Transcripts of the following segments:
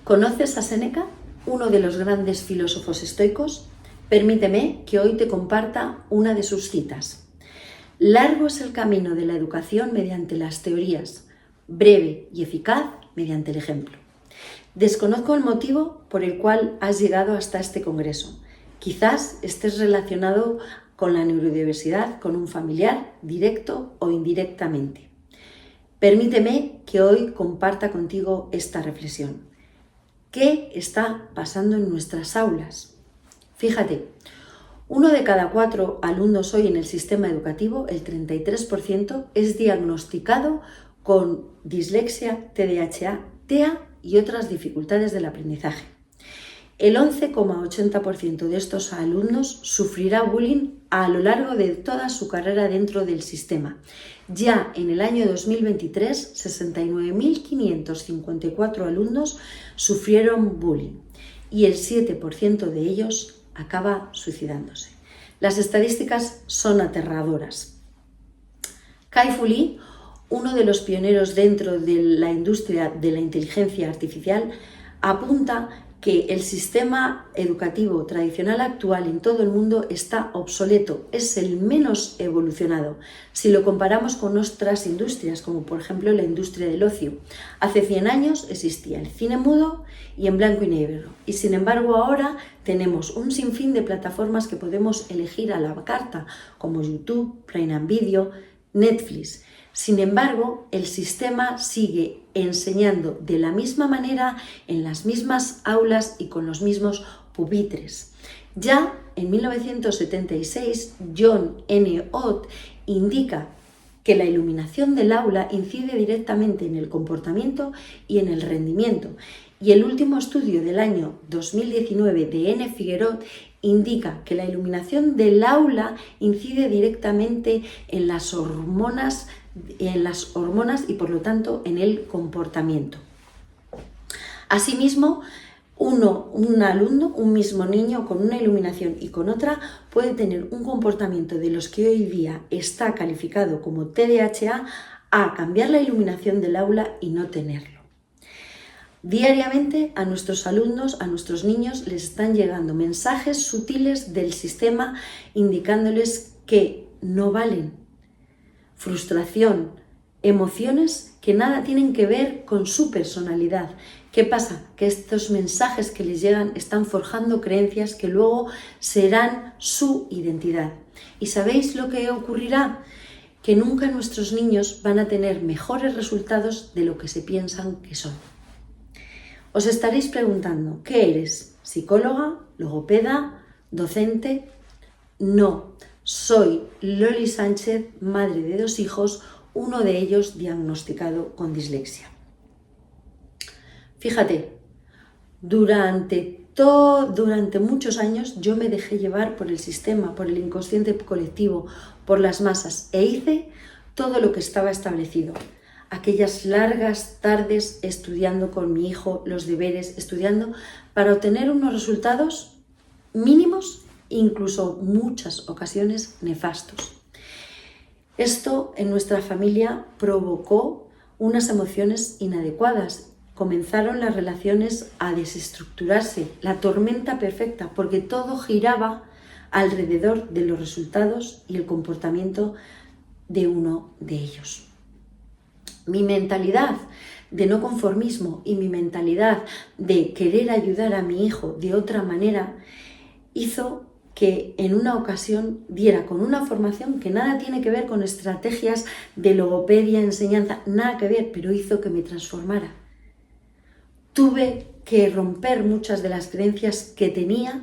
¿Conoces a Séneca, uno de los grandes filósofos estoicos? Permíteme que hoy te comparta una de sus citas. Largo es el camino de la educación mediante las teorías, breve y eficaz mediante el ejemplo. Desconozco el motivo por el cual has llegado hasta este congreso. Quizás estés relacionado con la neurodiversidad, con un familiar, directo o indirectamente. Permíteme que hoy comparta contigo esta reflexión. ¿Qué está pasando en nuestras aulas? Fíjate, 1 de cada 4 alumnos hoy en el sistema educativo, el 33%, es diagnosticado con dislexia, TDAH, TEA y otras dificultades del aprendizaje. El 11,80% de estos alumnos sufrirá bullying a lo largo de toda su carrera dentro del sistema. Ya en el año 2023, 69.554 alumnos sufrieron bullying y el 7% de ellos acaba suicidándose. Las estadísticas son aterradoras. Kai-Fu Lee, uno de los pioneros dentro de la industria de la inteligencia artificial, apunta que el sistema educativo tradicional actual en todo el mundo está obsoleto, es el menos evolucionado si lo comparamos con otras industrias, como por ejemplo la industria del ocio. Hace 100 años existía el cine mudo y en blanco y negro, y sin embargo ahora tenemos un sinfín de plataformas que podemos elegir a la carta, como YouTube, Prime Video, Netflix. Sin embargo, el sistema sigue enseñando de la misma manera, en las mismas aulas y con los mismos pupitres. Ya en 1976, John N. Ott indica que la iluminación del aula incide directamente en el comportamiento y en el rendimiento. Y el último estudio del año 2019 de N. Figueroa indica que la iluminación del aula incide directamente en las hormonas y por lo tanto en el comportamiento. Asimismo, un alumno, un mismo niño con una iluminación y con otra puede tener un comportamiento de los que hoy día está calificado como TDAH a cambiar la iluminación del aula y no tenerlo. Diariamente a nuestros alumnos, a nuestros niños les están llegando mensajes sutiles del sistema indicándoles que no valen. Frustración, emociones que nada tienen que ver con su personalidad. ¿Qué pasa? Que estos mensajes que les llegan están forjando creencias que luego serán su identidad. ¿Y sabéis lo que ocurrirá? Que nunca nuestros niños van a tener mejores resultados de lo que se piensan que son. Os estaréis preguntando, ¿qué eres? ¿Psicóloga? ¿Logopeda? ¿Docente? No. Soy Loli Sánchez, madre de 2 hijos, uno de ellos diagnosticado con dislexia. Fíjate, durante muchos años yo me dejé llevar por el sistema, por el inconsciente colectivo, por las masas e hice todo lo que estaba establecido. Aquellas largas tardes estudiando con mi hijo, los deberes, estudiando para obtener unos resultados mínimos, incluso muchas ocasiones nefastos. Esto en nuestra familia provocó unas emociones inadecuadas. Comenzaron las relaciones a desestructurarse, la tormenta perfecta, porque todo giraba alrededor de los resultados y el comportamiento de uno de ellos. Mi mentalidad de no conformismo y mi mentalidad de querer ayudar a mi hijo de otra manera hizo que en una ocasión diera con una formación que nada tiene que ver con estrategias de logopedia, enseñanza, nada que ver, pero hizo que me transformara. Tuve que romper muchas de las creencias que tenía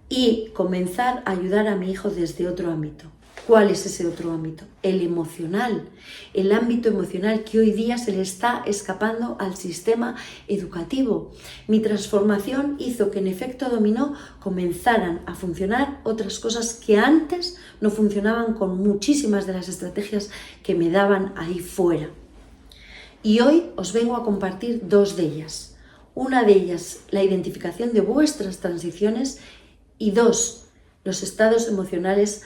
y comenzar a ayudar a mi hijo desde otro ámbito. ¿Cuál es ese otro ámbito? El emocional, el ámbito emocional que hoy día se le está escapando al sistema educativo. Mi transformación hizo que en efecto dominó comenzaran a funcionar otras cosas que antes no funcionaban con muchísimas de las estrategias que me daban ahí fuera. Y hoy os vengo a compartir 2 de ellas. Una de ellas, la identificación de vuestras transiciones y 2, los estados emocionales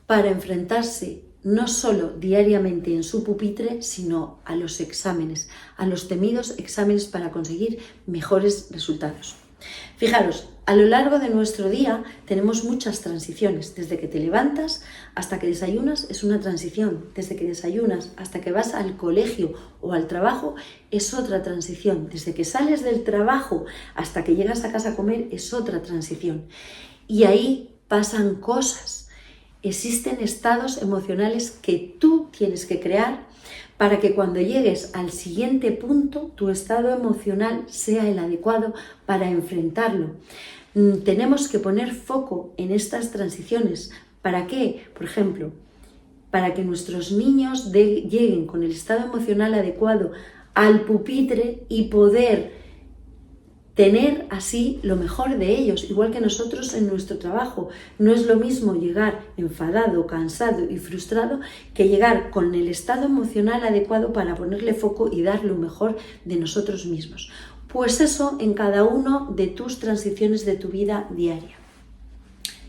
para enfrentarse no solo diariamente en su pupitre, sino a los exámenes, a los temidos exámenes para conseguir mejores resultados. Fijaros, a lo largo de nuestro día tenemos muchas transiciones. Desde que te levantas hasta que desayunas es una transición. Desde que desayunas hasta que vas al colegio o al trabajo es otra transición. Desde que sales del trabajo hasta que llegas a casa a comer es otra transición. Y ahí pasan cosas. Existen estados emocionales que tú tienes que crear para que cuando llegues al siguiente punto, tu estado emocional sea el adecuado para enfrentarlo. Tenemos que poner foco en estas transiciones. ¿Para qué? Por ejemplo, para que nuestros niños lleguen con el estado emocional adecuado al pupitre y poder tener así lo mejor de ellos, igual que nosotros en nuestro trabajo. No es lo mismo llegar enfadado, cansado y frustrado que llegar con el estado emocional adecuado para ponerle foco y dar lo mejor de nosotros mismos. Pues eso en cada uno de tus transiciones de tu vida diaria.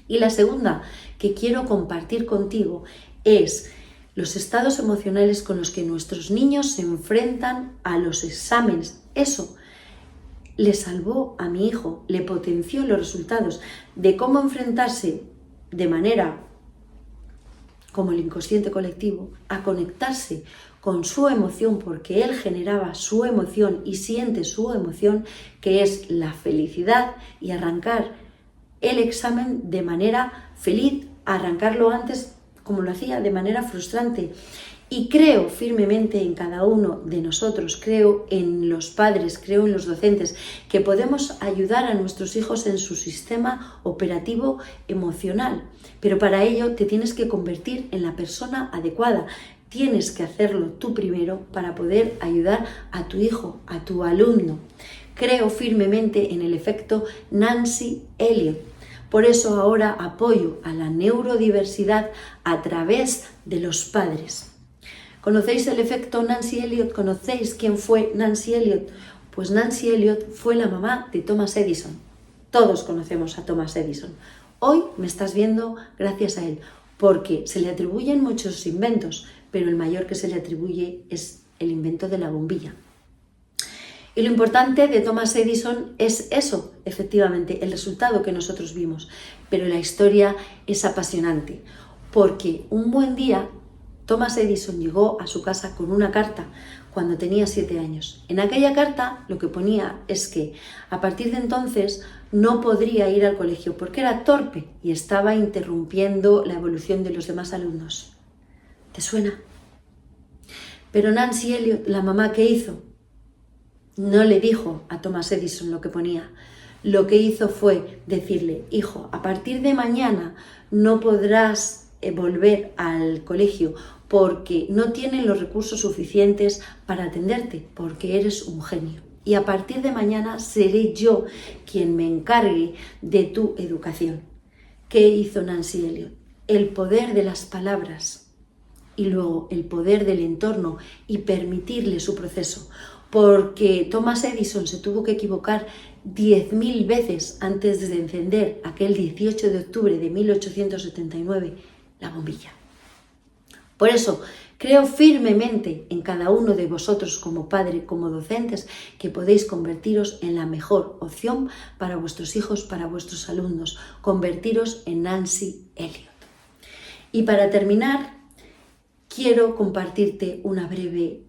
Y la segunda que quiero compartir contigo es los estados emocionales con los que nuestros niños se enfrentan a los exámenes. Eso le salvó a mi hijo, le potenció los resultados de cómo enfrentarse de manera como el inconsciente colectivo a conectarse con su emoción, porque él generaba su emoción y siente su emoción, que es la felicidad, y arrancar el examen de manera feliz, arrancarlo antes como lo hacía de manera frustrante. Y creo firmemente en cada uno de nosotros, creo en los padres, creo en los docentes, que podemos ayudar a nuestros hijos en su sistema operativo emocional. Pero para ello te tienes que convertir en la persona adecuada. Tienes que hacerlo tú primero para poder ayudar a tu hijo, a tu alumno. Creo firmemente en el efecto Nancy Elliot. Por eso ahora apoyo a la neurodiversidad a través de los padres. ¿Conocéis el efecto Nancy Elliot? ¿Conocéis quién fue Nancy Elliot? Pues Nancy Elliot fue la mamá de Thomas Edison. Todos conocemos a Thomas Edison. Hoy me estás viendo gracias a él, porque se le atribuyen muchos inventos, pero el mayor que se le atribuye es el invento de la bombilla. Y lo importante de Thomas Edison es eso, efectivamente, el resultado que nosotros vimos. Pero la historia es apasionante, porque un buen día Thomas Edison llegó a su casa con una carta cuando tenía 7 años. En aquella carta lo que ponía es que a partir de entonces no podría ir al colegio porque era torpe y estaba interrumpiendo la evolución de los demás alumnos. ¿Te suena? Pero Nancy Elliot, la mamá, ¿qué hizo? No le dijo a Thomas Edison lo que ponía. Lo que hizo fue decirle: hijo, a partir de mañana no podrás volver al colegio porque no tienen los recursos suficientes para atenderte, porque eres un genio. Y a partir de mañana seré yo quien me encargue de tu educación. ¿Qué hizo Nancy Elliot? El poder de las palabras y luego el poder del entorno y permitirle su proceso. Porque Thomas Edison se tuvo que equivocar 10.000 veces antes de encender aquel 18 de octubre de 1879 la bombilla. Por eso, creo firmemente en cada uno de vosotros como padre, como docentes, que podéis convertiros en la mejor opción para vuestros hijos, para vuestros alumnos. Convertiros en Nancy Elliot. Y para terminar, quiero compartirte una breve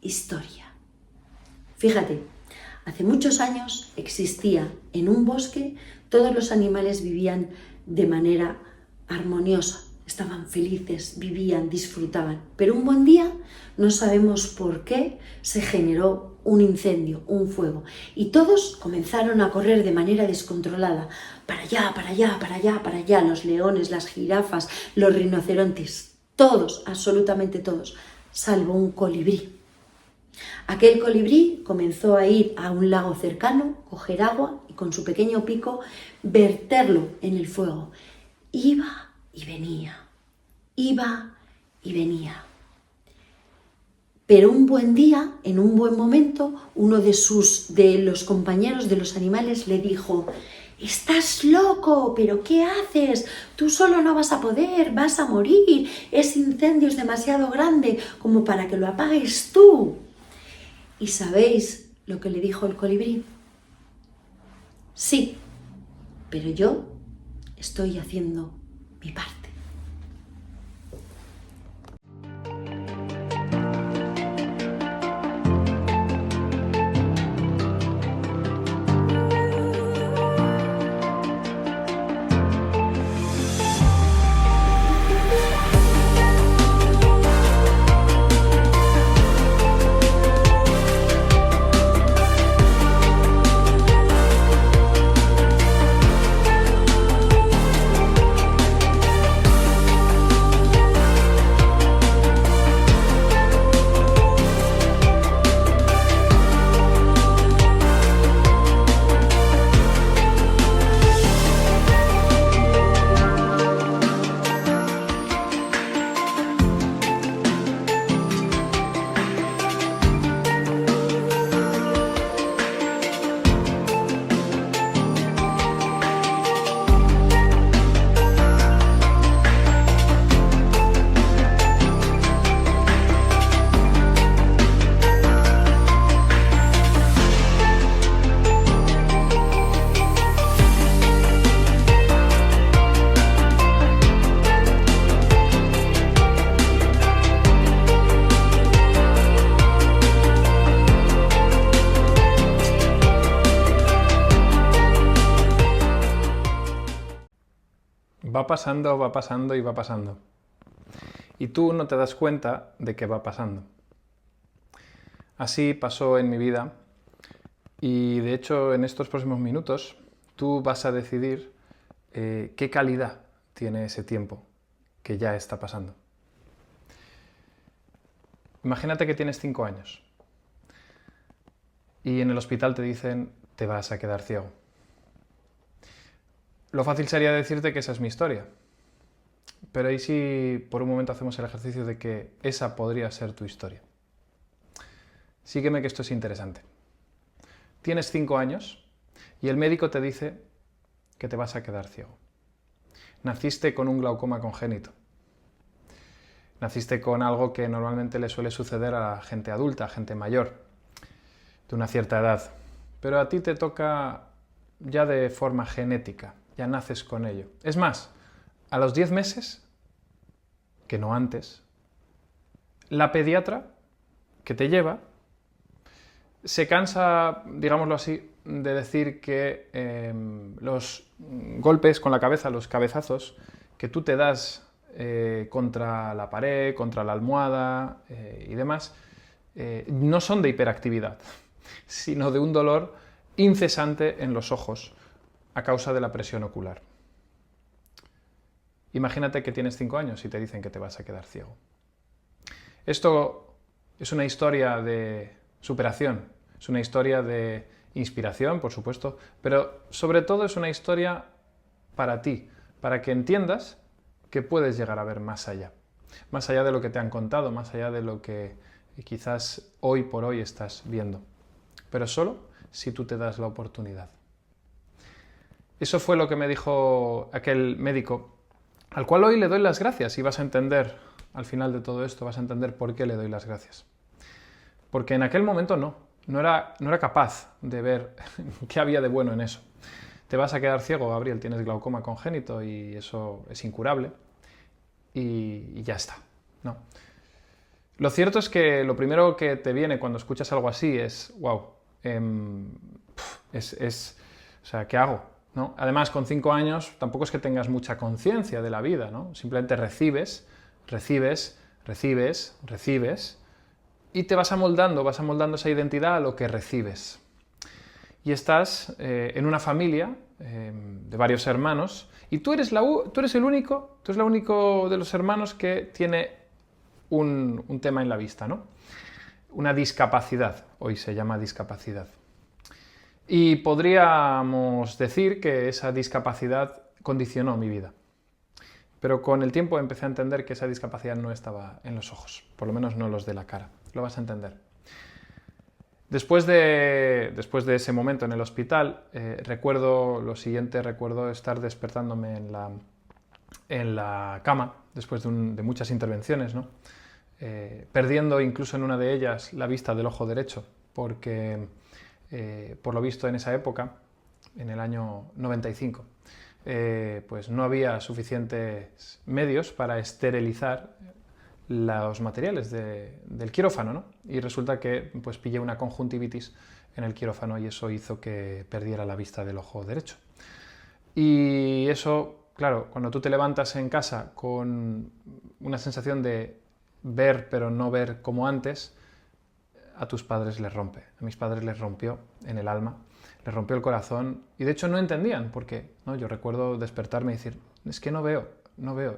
historia. Fíjate, hace muchos años existía en un bosque, todos los animales vivían de manera armoniosa. Estaban felices, vivían, disfrutaban. Pero un buen día, no sabemos por qué, se generó un incendio, un fuego. Y todos comenzaron a correr de manera descontrolada. Para allá, para allá, para allá, para allá. Los leones, las jirafas, los rinocerontes. Todos, absolutamente todos. Salvo un colibrí. Aquel colibrí comenzó a ir a un lago cercano, coger agua y con su pequeño pico verterlo en el fuego. Iba y venía, iba y venía. Pero un buen día, en un buen momento, uno de los compañeros de los animales le dijo: estás loco, pero ¿qué haces? Tú solo no vas a poder, vas a morir, ese incendio es demasiado grande como para que lo apagues tú. ¿Y sabéis lo que le dijo el colibrí? Sí, pero yo estoy haciendo mi parte. Va pasando y va pasando. Y tú no te das cuenta de que va pasando. Así pasó en mi vida y de hecho en estos próximos minutos tú vas a decidir qué calidad tiene ese tiempo que ya está pasando. Imagínate que tienes 5 años y en el hospital te dicen te vas a quedar ciego. Lo fácil sería decirte que esa es mi historia. Pero ¿y si por un momento hacemos el ejercicio de que esa podría ser tu historia? Sígueme que esto es interesante. Tienes 5 años y el médico te dice que te vas a quedar ciego. Naciste con un glaucoma congénito. Naciste con algo que normalmente le suele suceder a gente adulta, a gente mayor, de una cierta edad. Pero a ti te toca ya de forma genética, ya naces con ello. Es más, a los 10 meses, que no antes, la pediatra que te lleva se cansa, digámoslo así, de decir que los golpes con la cabeza, los cabezazos que tú te das contra la pared, contra la almohada y demás, no son de hiperactividad, sino de un dolor incesante en los ojos a causa de la presión ocular. Imagínate que tienes 5 años y te dicen que te vas a quedar ciego. Esto es una historia de superación, es una historia de inspiración, por supuesto, pero sobre todo es una historia para ti, para que entiendas que puedes llegar a ver más allá de lo que te han contado, más allá de lo que quizás hoy por hoy estás viendo, pero solo si tú te das la oportunidad. Eso fue lo que me dijo aquel médico, al cual hoy le doy las gracias, y vas a entender, al final de todo esto, vas a entender por qué le doy las gracias. Porque en aquel momento no era capaz de ver qué había de bueno en eso. Te vas a quedar ciego, Gabriel, tienes glaucoma congénito y eso es incurable y ya está, ¿no? Lo cierto es que lo primero que te viene cuando escuchas algo así es, wow, o sea, ¿qué hago? ¿No? Además, con 5 años tampoco es que tengas mucha conciencia de la vida, ¿no? Simplemente recibes y te vas amoldando esa identidad a lo que recibes. Y estás en una familia de varios hermanos y tú eres el único de los hermanos que tiene un tema en la vista, ¿no? Una discapacidad, hoy se llama discapacidad. Y podríamos decir que esa discapacidad condicionó mi vida. Pero con el tiempo empecé a entender que esa discapacidad no estaba en los ojos, por lo menos no los de la cara. Lo vas a entender. Después de ese momento en el hospital, recuerdo estar despertándome en la cama, después de muchas intervenciones, ¿no? Perdiendo incluso en una de ellas la vista del ojo derecho, porque por lo visto en esa época, en el año 95, pues no había suficientes medios para esterilizar los materiales del quirófano, ¿no? Y resulta que pues pillé una conjuntivitis en el quirófano y eso hizo que perdiera la vista del ojo derecho. Y eso, claro, cuando tú te levantas en casa con una sensación de ver pero no ver como antes, a tus padres les rompe. A mis padres les rompió en el alma, les rompió el corazón y de hecho no entendían por qué, ¿no? Yo recuerdo despertarme y decir, es que no veo.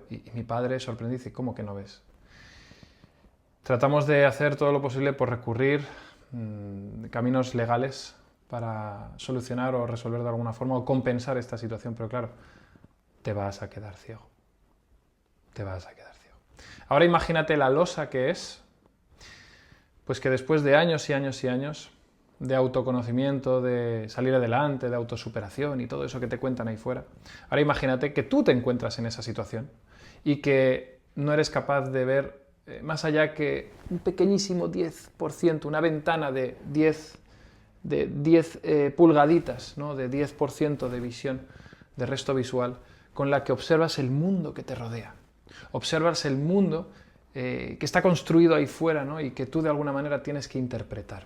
Y mi padre sorprendido dice, ¿cómo que no ves? Tratamos de hacer todo lo posible por recurrir caminos legales para solucionar o resolver de alguna forma o compensar esta situación, pero claro, te vas a quedar ciego. Te vas a quedar ciego. Ahora imagínate la losa que es, pues que después de años y años y años de autoconocimiento, de salir adelante, de autosuperación y todo eso que te cuentan ahí fuera, ahora imagínate que tú te encuentras en esa situación y que no eres capaz de ver más allá que un pequeñísimo 10%, una ventana de 10 pulgaditas, ¿no? De 10% de visión, de resto visual, con la que observas el mundo que te rodea. Observas el mundo que está construido ahí fuera, ¿no? Y que tú de alguna manera tienes que interpretar.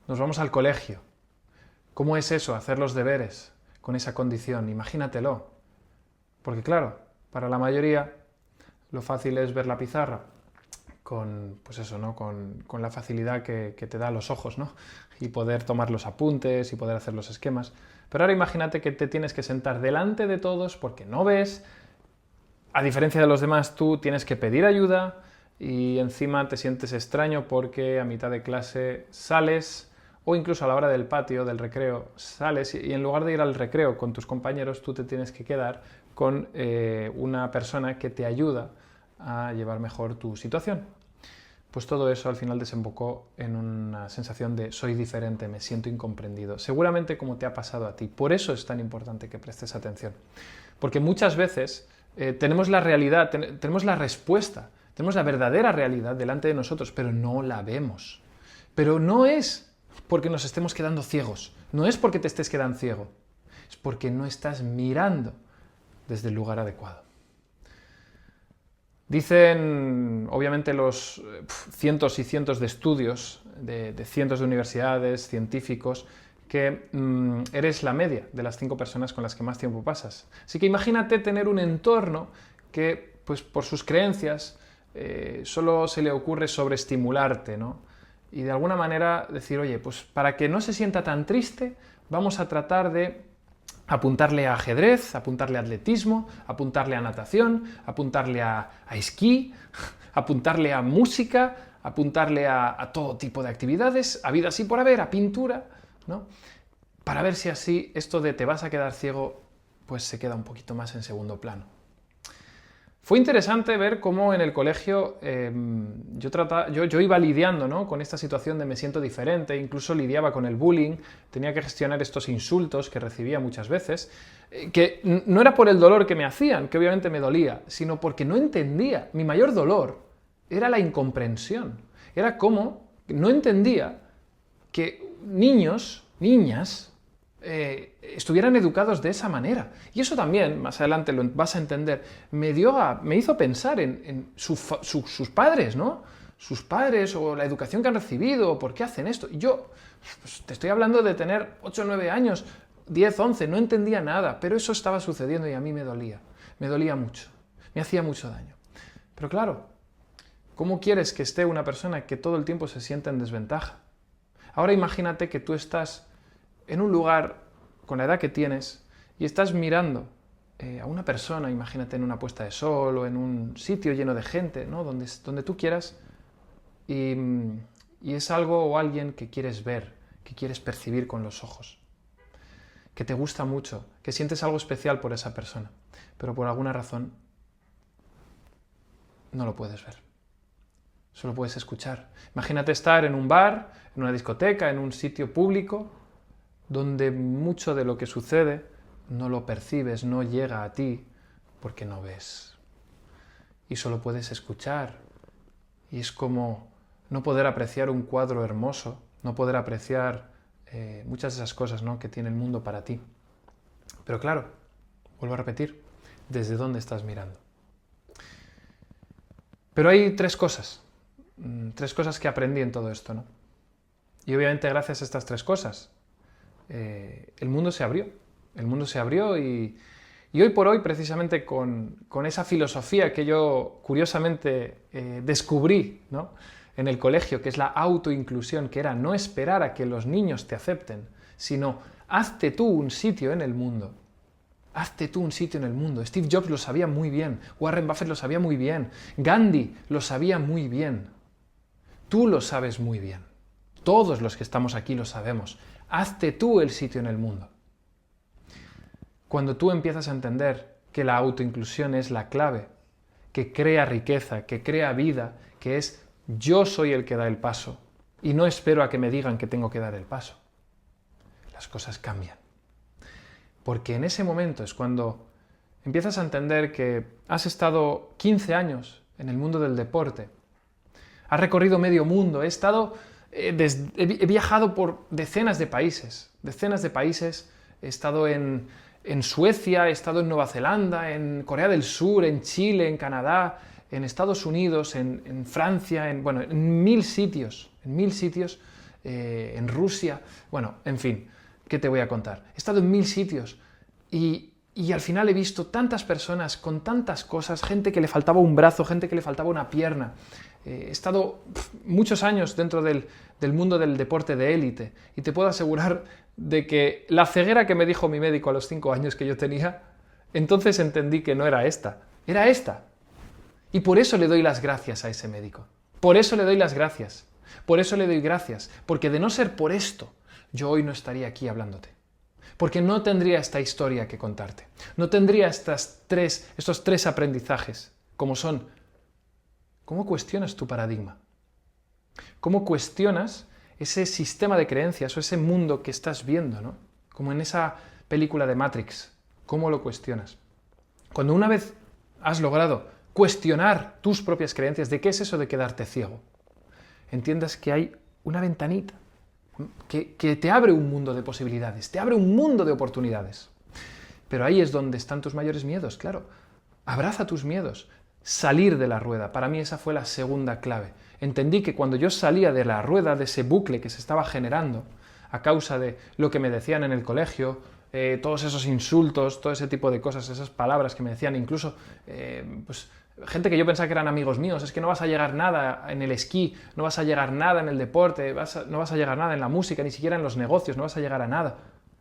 Nos vamos al colegio. ¿Cómo es eso, hacer los deberes con esa condición? Imagínatelo. Porque claro, para la mayoría lo fácil es ver la pizarra con, pues eso, ¿no? con la facilidad que te da los ojos, ¿no? Y poder tomar los apuntes y poder hacer los esquemas. Pero ahora imagínate que te tienes que sentar delante de todos porque no ves. A diferencia de los demás, tú tienes que pedir ayuda y encima te sientes extraño porque a mitad de clase sales o incluso a la hora del patio, del recreo, sales y en lugar de ir al recreo con tus compañeros, tú te tienes que quedar con una persona que te ayuda a llevar mejor tu situación. Pues todo eso al final desembocó en una sensación de soy diferente, me siento incomprendido. Seguramente como te ha pasado a ti. Por eso es tan importante que prestes atención. Porque muchas veces tenemos la realidad, tenemos la respuesta, tenemos la verdadera realidad delante de nosotros, pero no la vemos. Pero no es porque nos estemos quedando ciegos, no es porque te estés quedando ciego, es porque no estás mirando desde el lugar adecuado. Dicen, obviamente, los cientos y cientos de estudios de cientos de universidades, científicos, que eres la media de las 5 personas con las que más tiempo pasas. Así que imagínate tener un entorno que, pues, por sus creencias, solo se le ocurre sobreestimularte, ¿no? Y de alguna manera decir, oye, pues para que no se sienta tan triste, vamos a tratar de apuntarle a ajedrez, apuntarle a atletismo, apuntarle a natación, apuntarle a esquí, apuntarle a música, apuntarle a todo tipo de actividades, habido así por haber, a pintura, ¿no? Para ver si así esto de te vas a quedar ciego, pues se queda un poquito más en segundo plano. Fue interesante ver cómo en el colegio yo iba lidiando, ¿no? Con esta situación de me siento diferente, incluso lidiaba con el bullying, tenía que gestionar estos insultos que recibía muchas veces, que no era por el dolor que me hacían, que obviamente me dolía, sino porque no entendía. Mi mayor dolor era la incomprensión, era cómo no entendía que niños, niñas, estuvieran educados de esa manera. Y eso también, más adelante lo vas a entender, me hizo pensar en sus padres, ¿no? Sus padres o la educación que han recibido, o por qué hacen esto. Y yo, pues, te estoy hablando de tener 8 o 9 años, 10, 11, no entendía nada, pero eso estaba sucediendo y a mí me dolía mucho, me hacía mucho daño. Pero claro, ¿cómo quieres que esté una persona que todo el tiempo se sienta en desventaja? Ahora imagínate que tú estás en un lugar con la edad que tienes y estás mirando a una persona, imagínate en una puesta de sol o en un sitio lleno de gente, ¿no? donde tú quieras, y es algo o alguien que quieres ver, que quieres percibir con los ojos, que te gusta mucho, que sientes algo especial por esa persona, pero por alguna razón no lo puedes ver. solo puedes escuchar. Imagínate estar en un bar, en una discoteca, en un sitio público, donde mucho de lo que sucede no lo percibes, no llega a ti, porque no ves. Y solo puedes escuchar. Y es como no poder apreciar un cuadro hermoso, no poder apreciar muchas de esas cosas, ¿no?, que tiene el mundo para ti. Pero claro, vuelvo a repetir, ¿desde dónde estás mirando? Pero hay tres cosas que aprendí en todo esto, ¿no? Y obviamente gracias a estas tres cosas, el mundo se abrió. El mundo se abrió y hoy por hoy, precisamente con esa filosofía que yo curiosamente descubrí, ¿no?, en el colegio, que es la autoinclusión, que era no esperar a que los niños te acepten, sino hazte tú un sitio en el mundo. Hazte tú un sitio en el mundo. Steve Jobs lo sabía muy bien, Warren Buffett lo sabía muy bien, Gandhi lo sabía muy bien. Tú lo sabes muy bien. Todos los que estamos aquí lo sabemos. Hazte tú el sitio en el mundo. Cuando tú empiezas a entender que la autoinclusión es la clave, que crea riqueza, que crea vida, que es yo soy el que da el paso y no espero a que me digan que tengo que dar el paso, las cosas cambian. Porque en ese momento es cuando empiezas a entender que has estado 15 años en el mundo del deporte, has recorrido medio mundo, he viajado por decenas de países, he estado en Suecia, he estado en Nueva Zelanda, en Corea del Sur, en Chile, en Canadá, en Estados Unidos, en Francia, en mil sitios, en Rusia, bueno, en fin, ¿qué te voy a contar? He estado en mil sitios y al final he visto tantas personas con tantas cosas, gente que le faltaba un brazo, gente que le faltaba una pierna. He estado muchos años dentro del mundo del deporte de élite y te puedo asegurar de que la ceguera que me dijo mi médico a los 5 años que yo tenía, entonces entendí que no era esta, era esta. Y por eso le doy las gracias a ese médico. Por eso le doy las gracias. Por eso le doy gracias. Porque de no ser por esto, yo hoy no estaría aquí hablándote. Porque no tendría esta historia que contarte. No tendría estos tres aprendizajes, como son: ¿cómo cuestionas tu paradigma? ¿Cómo cuestionas ese sistema de creencias o ese mundo que estás viendo, ¿no? Como en esa película de Matrix. ¿Cómo lo cuestionas? Cuando una vez has logrado cuestionar tus propias creencias de qué es eso de quedarte ciego, entiendas que hay una ventanita que te abre un mundo de posibilidades, te abre un mundo de oportunidades. Pero ahí es donde están tus mayores miedos, claro. Abraza tus miedos. Salir de la rueda. Para mí esa fue la segunda clave. Entendí que cuando yo salía de la rueda, de ese bucle que se estaba generando, a causa de lo que me decían en el colegio, todos esos insultos, todo ese tipo de cosas, esas palabras que me decían, incluso gente que yo pensaba que eran amigos míos, es que no vas a llegar nada en el esquí, no vas a llegar nada en el deporte, no vas a llegar nada en la música, ni siquiera en los negocios, no vas a llegar a nada.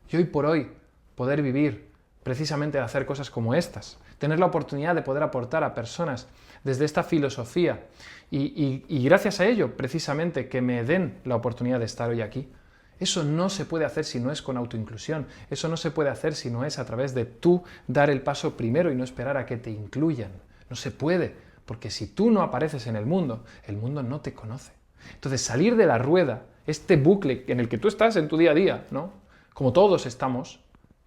Y hoy por hoy, poder vivir precisamente de hacer cosas como estas, tener la oportunidad de poder aportar a personas desde esta filosofía y gracias a ello, precisamente, que me den la oportunidad de estar hoy aquí, eso no se puede hacer si no es con autoinclusión, eso no se puede hacer si no es a través de tú dar el paso primero y no esperar a que te incluyan. No se puede, porque si tú no apareces en el mundo no te conoce. Entonces, salir de la rueda, este bucle en el que tú estás en tu día a día, ¿no?, como todos estamos,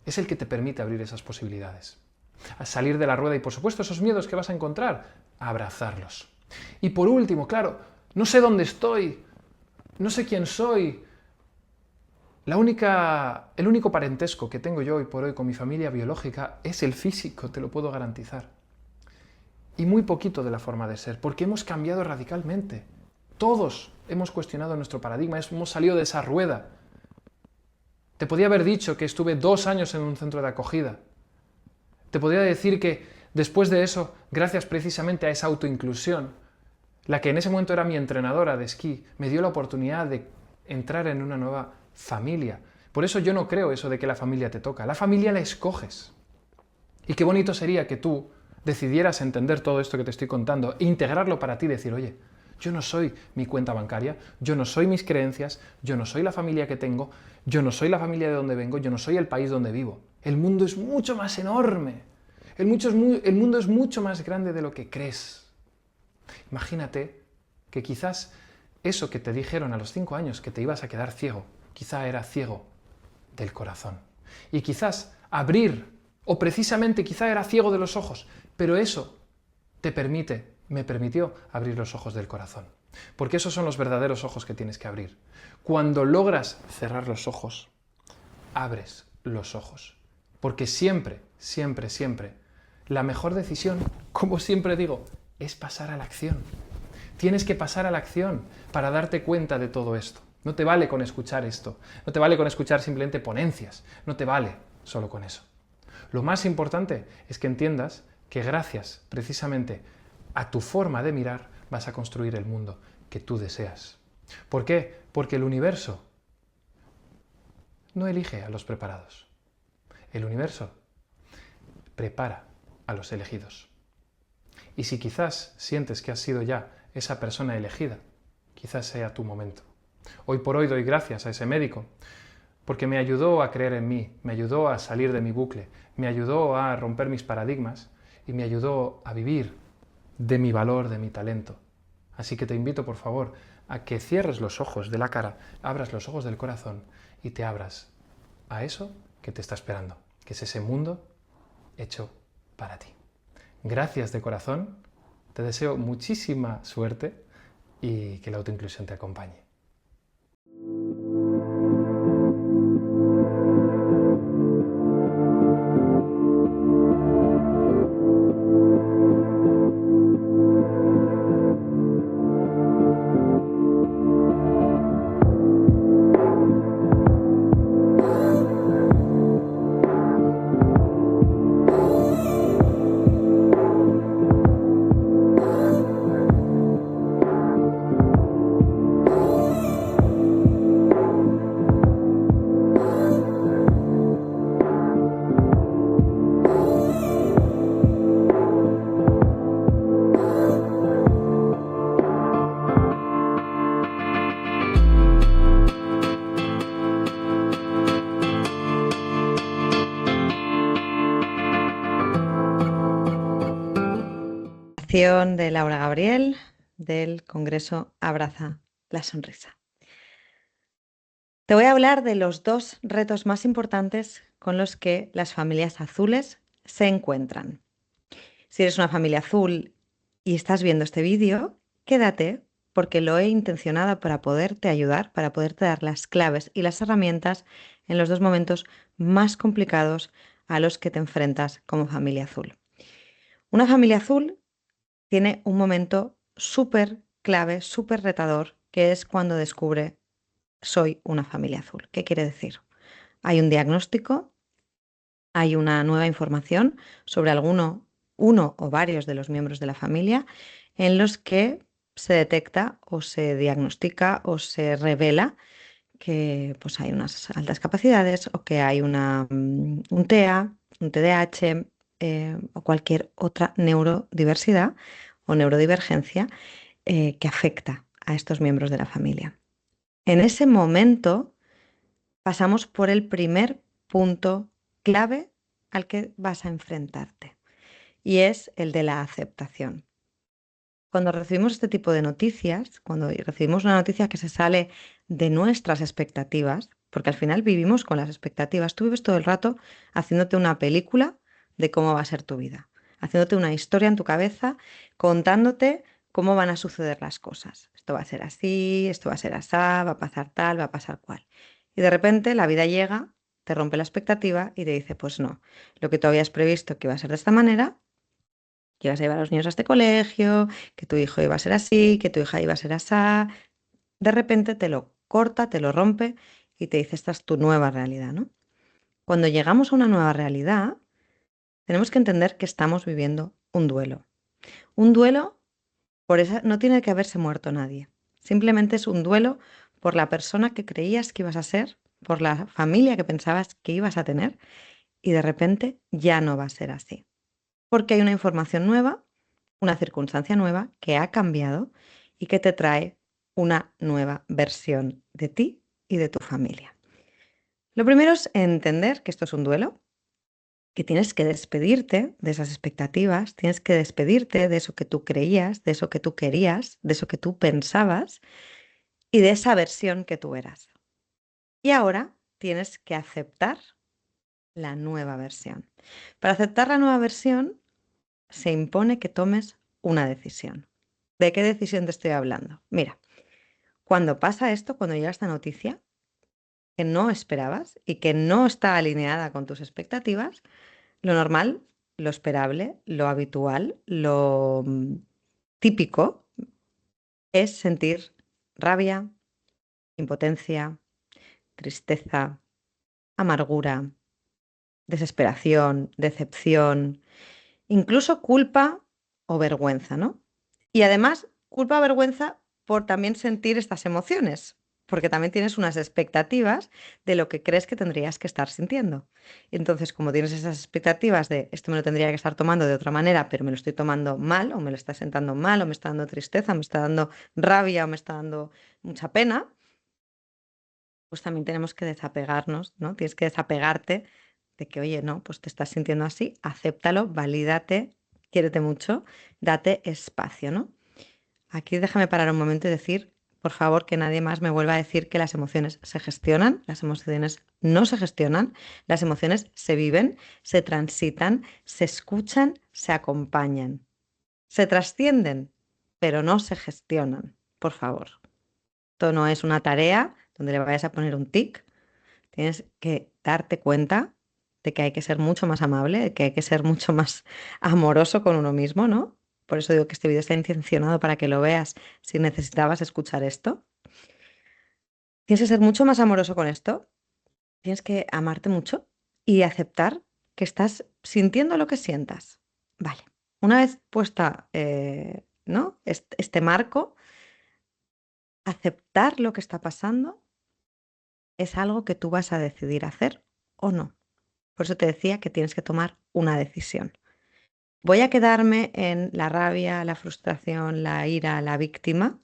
es el que te permite abrir esas posibilidades. A salir de la rueda y, por supuesto, esos miedos que vas a encontrar, a abrazarlos. Y por último, claro, no sé dónde estoy, no sé quién soy. El único parentesco que tengo yo hoy por hoy con mi familia biológica es el físico, te lo puedo garantizar. Y muy poquito de la forma de ser, porque hemos cambiado radicalmente. Todos hemos cuestionado nuestro paradigma, hemos salido de esa rueda. Te podía haber dicho que estuve 2 años en un centro de acogida. Te podría decir que después de eso, gracias precisamente a esa autoinclusión, la que en ese momento era mi entrenadora de esquí, me dio la oportunidad de entrar en una nueva familia. Por eso yo no creo eso de que la familia te toca. La familia la escoges. Y qué bonito sería que tú decidieras entender todo esto que te estoy contando e integrarlo para ti y decir, oye, yo no soy mi cuenta bancaria, yo no soy mis creencias, yo no soy la familia que tengo, yo no soy la familia de donde vengo, yo no soy el país donde vivo. El mundo es mucho más enorme. El mundo es mucho más grande de lo que crees. Imagínate que quizás eso que te dijeron a los 5 años que te ibas a quedar ciego, quizá era ciego del corazón. Y quizás abrir, o precisamente quizá era ciego de los ojos, pero eso me permitió abrir los ojos del corazón. Porque esos son los verdaderos ojos que tienes que abrir. Cuando logras cerrar los ojos, abres los ojos. Porque siempre, siempre, siempre, la mejor decisión, como siempre digo, es pasar a la acción. Tienes que pasar a la acción para darte cuenta de todo esto. No te vale con escuchar esto. No te vale con escuchar simplemente ponencias. No te vale solo con eso. Lo más importante es que entiendas que gracias precisamente a tu forma de mirar vas a construir el mundo que tú deseas. ¿Por qué? Porque el universo no elige a los preparados. El universo prepara a los elegidos. Y si quizás sientes que has sido ya esa persona elegida, quizás sea tu momento. Hoy por hoy doy gracias a ese médico, porque me ayudó a creer en mí, me ayudó a salir de mi bucle, me ayudó a romper mis paradigmas y me ayudó a vivir de mi valor, de mi talento. Así que te invito, por favor, a que cierres los ojos de la cara, abras los ojos del corazón y te abras a eso que te está esperando, que es ese mundo hecho para ti. Gracias de corazón, te deseo muchísima suerte y que la autoinclusión te acompañe. De Laura Gabriel del Congreso Abraza la Sonrisa. Te voy a hablar de los 2 retos más importantes con los que las familias azules se encuentran. Si eres una familia azul y estás viendo este vídeo, quédate porque lo he intencionado para poderte ayudar, para poderte dar las claves y las herramientas en los 2 momentos más complicados a los que te enfrentas como familia azul. Una familia azul tiene un momento súper clave, súper retador, que es cuando descubre soy una familia azul. ¿Qué quiere decir? Hay un diagnóstico, hay una nueva información sobre uno o varios de los miembros de la familia en los que se detecta o se diagnostica o se revela que pues, hay unas altas capacidades o que hay un TEA, un TDAH o cualquier otra neurodiversidad o neurodivergencia que afecta a estos miembros de la familia. En ese momento pasamos por el primer punto clave al que vas a enfrentarte y es el de la aceptación. Cuando recibimos este tipo de noticias, cuando recibimos una noticia que se sale de nuestras expectativas, porque al final vivimos con las expectativas, tú vives todo el rato haciéndote una película de cómo va a ser tu vida, haciéndote una historia en tu cabeza, contándote cómo van a suceder las cosas. Esto va a ser así, esto va a ser así, va a pasar tal, va a pasar cual. Y de repente la vida llega, te rompe la expectativa y te dice, pues no, lo que tú habías previsto que iba a ser de esta manera, que ibas a llevar a los niños a este colegio, que tu hijo iba a ser así, que tu hija iba a ser así, de repente te lo corta, te lo rompe y te dice, esta es tu nueva realidad, ¿no? Cuando llegamos a una nueva realidad, tenemos que entender que estamos viviendo un duelo. Un duelo, no tiene que haberse muerto nadie. Simplemente es un duelo por la persona que creías que ibas a ser, por la familia que pensabas que ibas a tener y de repente ya no va a ser así. Porque hay una información nueva, una circunstancia nueva que ha cambiado y que te trae una nueva versión de ti y de tu familia. Lo primero es entender que esto es un duelo, que tienes que despedirte de esas expectativas, tienes que despedirte de eso que tú creías, de eso que tú querías, de eso que tú pensabas y de esa versión que tú eras. Y ahora tienes que aceptar la nueva versión. Para aceptar la nueva versión se impone que tomes una decisión. ¿De qué decisión te estoy hablando? Mira, cuando pasa esto, cuando llega esta noticia que no esperabas y que no está alineada con tus expectativas, lo normal, lo esperable, lo habitual, lo típico es sentir rabia, impotencia, tristeza, amargura, desesperación, decepción, incluso culpa o vergüenza, ¿no? Y además, culpa o vergüenza por también sentir estas emociones, porque también tienes unas expectativas de lo que crees que tendrías que estar sintiendo. Y entonces, como tienes esas expectativas de esto me lo tendría que estar tomando de otra manera, pero me lo estoy tomando mal, o me lo está sentando mal, o me está dando tristeza, me está dando rabia, o me está dando mucha pena, pues también tenemos que desapegarnos, ¿no? Tienes que desapegarte de que, oye, no, pues te estás sintiendo así, acéptalo, valídate, quiérete mucho, date espacio, ¿no? Aquí déjame parar un momento y decir, por favor, que nadie más me vuelva a decir que las emociones se gestionan, las emociones no se gestionan, las emociones se viven, se transitan, se escuchan, se acompañan, se trascienden, pero no se gestionan, por favor. Esto no es una tarea donde le vayas a poner un tic. Tienes que darte cuenta de que hay que ser mucho más amable, de que hay que ser mucho más amoroso con uno mismo, ¿no? Por eso digo que este vídeo está intencionado para que lo veas si necesitabas escuchar esto. Tienes que ser mucho más amoroso con esto. Tienes que amarte mucho y aceptar que estás sintiendo lo que sientas. Vale. Una vez puesta, ¿no? Este marco, aceptar lo que está pasando es algo que tú vas a decidir hacer o no. Por eso te decía que tienes que tomar una decisión. ¿Voy a quedarme en la rabia, la frustración, la ira, la víctima?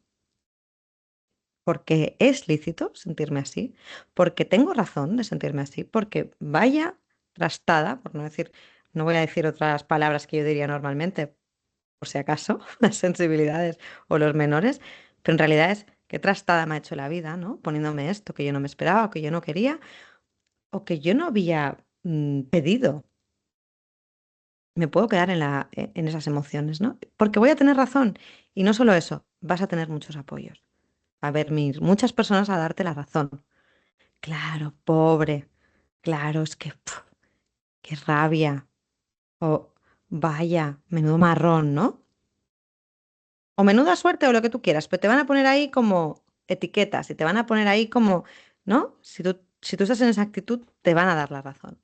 Porque es lícito sentirme así, porque tengo razón de sentirme así, porque vaya trastada, por no decir, no voy a decir otras palabras que yo diría normalmente, por si acaso, las sensibilidades o los menores, pero en realidad es qué trastada me ha hecho la vida, ¿no? Poniéndome esto que yo no me esperaba, o que yo no quería, o que yo no había pedido. Me puedo quedar en esas emociones, ¿no? Porque voy a tener razón. Y no solo eso, vas a tener muchos apoyos. Va a haber muchas personas a darte la razón. Claro, pobre. Claro, es que, qué rabia. O vaya, menudo marrón, ¿no? O menuda suerte o lo que tú quieras, pero te van a poner ahí como etiquetas y te van a poner ahí como, ¿no? Si tú estás en esa actitud, te van a dar la razón.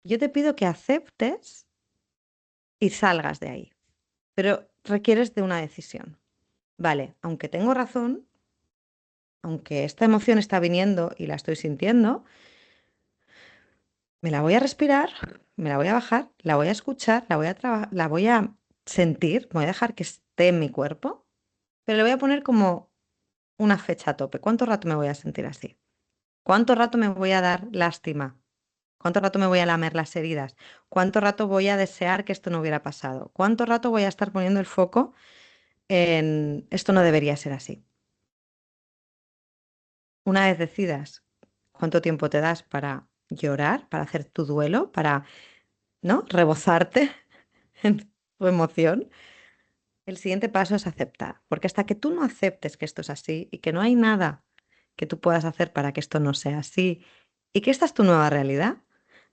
Yo te pido que aceptes y salgas de ahí, pero requieres de una decisión. Vale, aunque tengo razón, aunque esta emoción está viniendo y la estoy sintiendo, me la voy a respirar, me la voy a bajar, la voy a escuchar, la voy a sentir, voy a dejar que esté en mi cuerpo, pero le voy a poner como una fecha a tope. ¿Cuánto rato me voy a sentir así? ¿Cuánto rato me voy a dar lástima? ¿Cuánto rato me voy a lamer las heridas? ¿Cuánto rato voy a desear que esto no hubiera pasado? ¿Cuánto rato voy a estar poniendo el foco en esto no debería ser así? Una vez decidas cuánto tiempo te das para llorar, para hacer tu duelo, para, ¿no? Rebozarte en tu emoción, el siguiente paso es aceptar, porque hasta que tú no aceptes que esto es así y que no hay nada que tú puedas hacer para que esto no sea así y que esta es tu nueva realidad,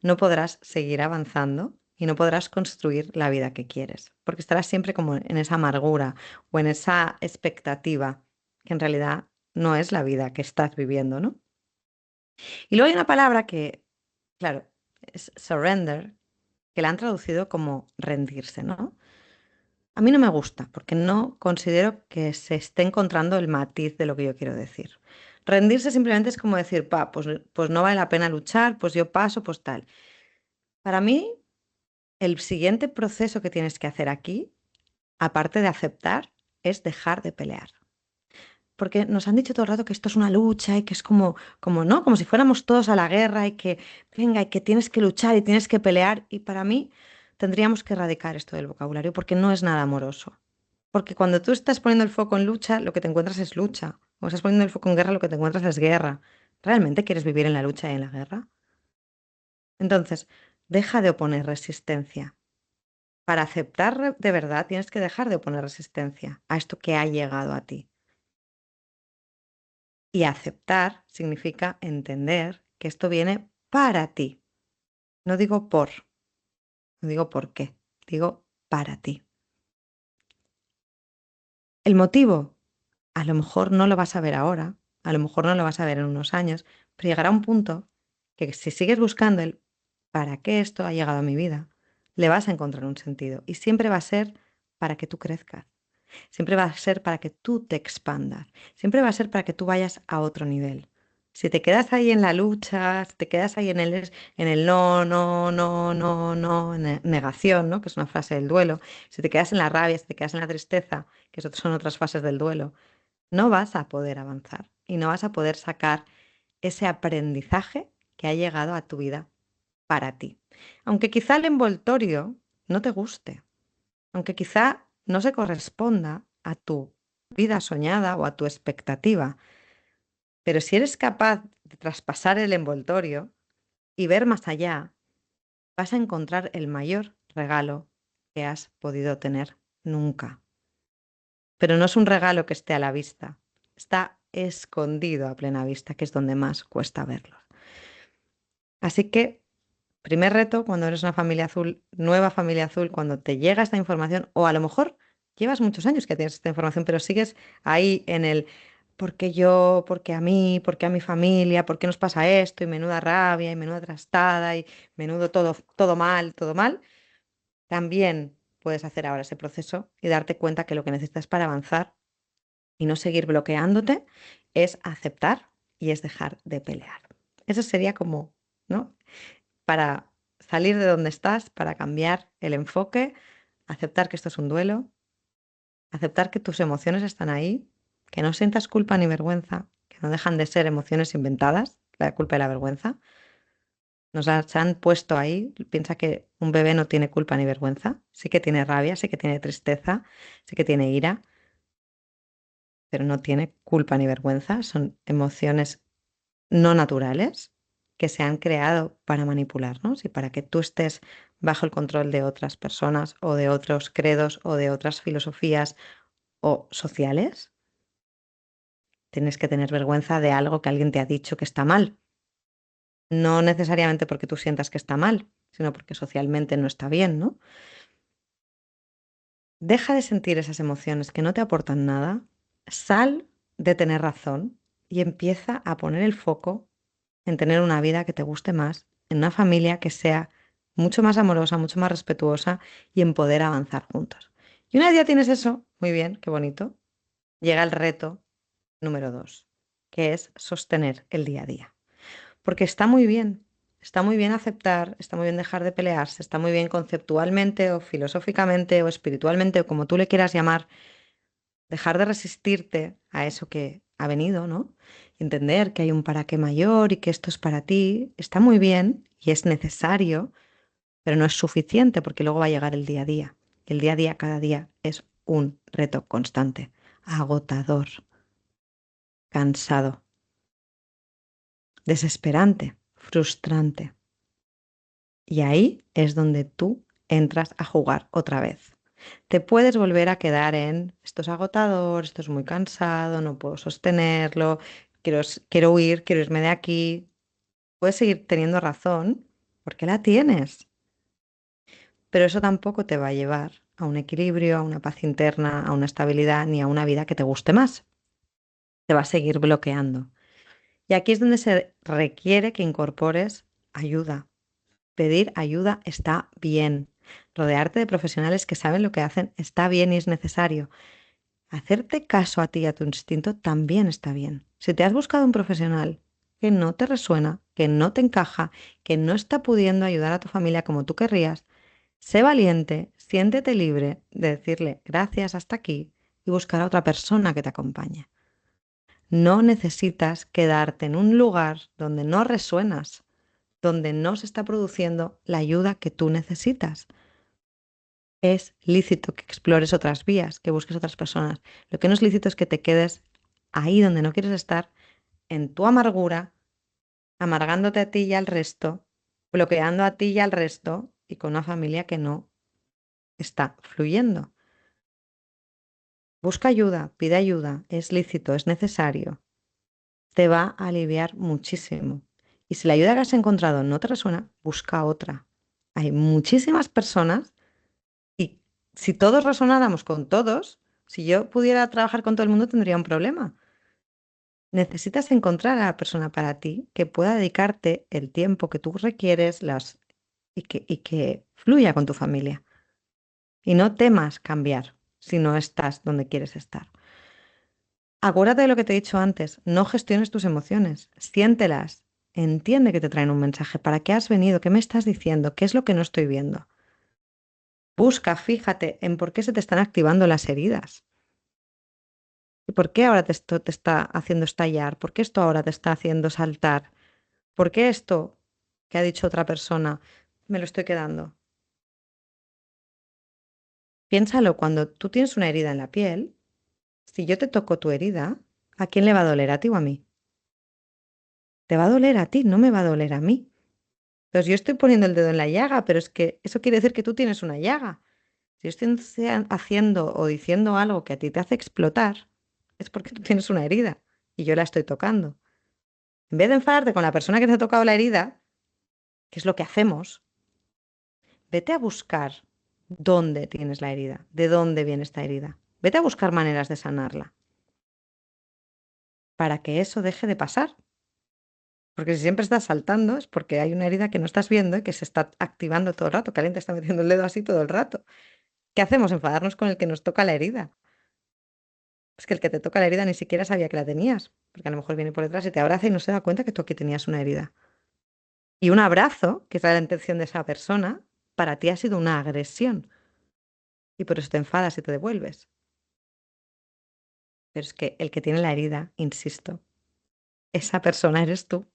no podrás seguir avanzando y no podrás construir la vida que quieres, porque estarás siempre como en esa amargura o en esa expectativa que en realidad no es la vida que estás viviendo, ¿no? Y luego hay una palabra que, claro, es surrender, que la han traducido como rendirse, ¿no? A mí no me gusta porque no considero que se esté encontrando el matiz de lo que yo quiero decir. Rendirse simplemente es como decir, pues no vale la pena luchar, pues yo paso, pues tal. Para mí, el siguiente proceso que tienes que hacer aquí, aparte de aceptar, es dejar de pelear. porque nos han dicho todo el rato que esto es una lucha y que es ¿no? Como si fuéramos todos a la guerra y que, venga, y que tienes que luchar y tienes que pelear. Y para mí tendríamos que erradicar esto del vocabulario porque no es nada amoroso. Porque cuando tú estás poniendo el foco en lucha, lo que te encuentras es lucha. O estás poniendo el foco en guerra, lo que te encuentras es guerra. ¿Realmente quieres vivir en la lucha y en la guerra? Entonces, deja de oponer resistencia. Para aceptar de verdad, tienes que dejar de oponer resistencia a esto que ha llegado a ti. Y aceptar significa entender que esto viene para ti. No digo no digo por qué, digo para ti. El motivo, a lo mejor no lo vas a ver ahora, a lo mejor no lo vas a ver en unos años, pero llegará un punto que si sigues buscando el para qué esto ha llegado a mi vida, le vas a encontrar un sentido y siempre va a ser para que tú crezcas. Siempre va a ser para que tú te expandas. Siempre va a ser para que tú vayas a otro nivel. Si te quedas ahí en la lucha, si te quedas ahí en el no, no, no, no, no, negación, ¿no? Que es una frase del duelo. Si te quedas en la rabia, si te quedas en la tristeza, son otras fases del duelo, no vas a poder avanzar y no vas a poder sacar ese aprendizaje que ha llegado a tu vida para ti. Aunque quizá el envoltorio no te guste, aunque quizá no se corresponda a tu vida soñada o a tu expectativa, pero si eres capaz de traspasar el envoltorio y ver más allá, vas a encontrar el mayor regalo que has podido tener nunca. Pero no es un regalo que esté a la vista, está escondido a plena vista, que es donde más cuesta verlo. Así que, primer reto, cuando eres una familia azul, nueva familia azul, cuando te llega esta información, o a lo mejor llevas muchos años que tienes esta información, pero sigues ahí en el ¿por qué yo? ¿Por qué a mí? ¿Por qué a mi familia? ¿Por qué nos pasa esto? Y menuda rabia, y menuda trastada, y menudo todo mal, todo mal. También puedes hacer ahora ese proceso y darte cuenta que lo que necesitas para avanzar y no seguir bloqueándote es aceptar y es dejar de pelear. Eso sería como, ¿no? Para salir de donde estás, para cambiar el enfoque, aceptar que esto es un duelo, aceptar que tus emociones están ahí, que no sientas culpa ni vergüenza, que no dejan de ser emociones inventadas, la culpa y la vergüenza. Nos las han puesto ahí. Piensa que un bebé no tiene culpa ni vergüenza. Sí que tiene rabia, sí que tiene tristeza, sí que tiene ira, pero no tiene culpa ni vergüenza. Son emociones no naturales que se han creado para manipularnos y para que tú estés bajo el control de otras personas o de otros credos o de otras filosofías o sociales. Tienes que tener vergüenza de algo que alguien te ha dicho que está mal. No necesariamente porque tú sientas que está mal, sino porque socialmente no está bien, ¿no? Deja de sentir esas emociones que no te aportan nada, sal de tener razón y empieza a poner el foco en tener una vida que te guste más, en una familia que sea mucho más amorosa, mucho más respetuosa y en poder avanzar juntos. Y una vez ya tienes eso, muy bien, qué bonito, llega el reto número 2, que es sostener el día a día. Porque está muy bien aceptar, está muy bien dejar de pelearse, está muy bien conceptualmente o filosóficamente o espiritualmente o como tú le quieras llamar, dejar de resistirte a eso que ha venido, ¿no? Entender que hay un para qué mayor y que esto es para ti, está muy bien y es necesario, pero no es suficiente porque luego va a llegar el día a día. Y el día a día, cada día, es un reto constante, agotador, cansado, desesperante, frustrante. Y ahí es donde tú entras a jugar otra vez. Te puedes volver a quedar en esto es agotador, esto es muy cansado, no puedo sostenerlo, quiero huir, quiero irme de aquí. Puedes seguir teniendo razón porque la tienes, pero eso tampoco te va a llevar a un equilibrio, a una paz interna, a una estabilidad ni a una vida que te guste más. Te va a seguir bloqueando. Y aquí es donde se requiere que incorpores ayuda. Pedir ayuda está bien. Rodearte de profesionales que saben lo que hacen está bien y es necesario. Hacerte caso a ti y a tu instinto también está bien. Si te has buscado un profesional que no te resuena, que no te encaja, que no está pudiendo ayudar a tu familia como tú querrías, sé valiente, siéntete libre de decirle gracias hasta aquí y buscar a otra persona que te acompañe. No necesitas quedarte en un lugar donde no resuenas, donde no se está produciendo la ayuda que tú necesitas. Es lícito que explores otras vías, que busques otras personas. Lo que no es lícito es que te quedes ahí donde no quieres estar, en tu amargura, amargándote a ti y al resto, bloqueando a ti y al resto y con una familia que no está fluyendo. Busca ayuda, pide ayuda, es lícito, es necesario. Te va a aliviar muchísimo. Y si la ayuda que has encontrado no te resuena, busca otra. Hay muchísimas personas y si todos resonáramos con todos, si yo pudiera trabajar con todo el mundo tendría un problema. Necesitas encontrar a la persona para ti que pueda dedicarte el tiempo que tú requieres y que fluya con tu familia. Y no temas cambiar si no estás donde quieres estar. Acuérdate de lo que te he dicho antes, no gestiones tus emociones, siéntelas, entiende que te traen un mensaje, ¿para qué has venido? ¿Qué me estás diciendo? ¿Qué es lo que no estoy viendo? Busca, fíjate en por qué se te están activando las heridas. ¿Y por qué ahora esto te está haciendo estallar? ¿Por qué esto ahora te está haciendo saltar? ¿Por qué esto que ha dicho otra persona me lo estoy quedando? Piénsalo, cuando tú tienes una herida en la piel, si yo te toco tu herida, ¿a quién le va a doler? ¿A ti o a mí? Te va a doler a ti, no me va a doler a mí. Entonces yo estoy poniendo el dedo en la llaga, pero es que eso quiere decir que tú tienes una llaga. Si yo estoy haciendo o diciendo algo que a ti te hace explotar, es porque tú tienes una herida y yo la estoy tocando. En vez de enfadarte con la persona que te ha tocado la herida, que es lo que hacemos, vete a buscar dónde tienes la herida, de dónde viene esta herida. Vete a buscar maneras de sanarla para que eso deje de pasar. Porque si siempre estás saltando es porque hay una herida que no estás viendo y que se está activando todo el rato, que alguien te está metiendo el dedo así todo el rato. ¿Qué hacemos? Enfadarnos con el que nos toca la herida. Es que el que te toca la herida ni siquiera sabía que la tenías, porque a lo mejor viene por detrás y te abraza y no se da cuenta que tú aquí tenías una herida. Y un abrazo, que es la intención de esa persona, para ti ha sido una agresión. Y por eso te enfadas y te devuelves. Pero es que el que tiene la herida, insisto, esa persona eres tú.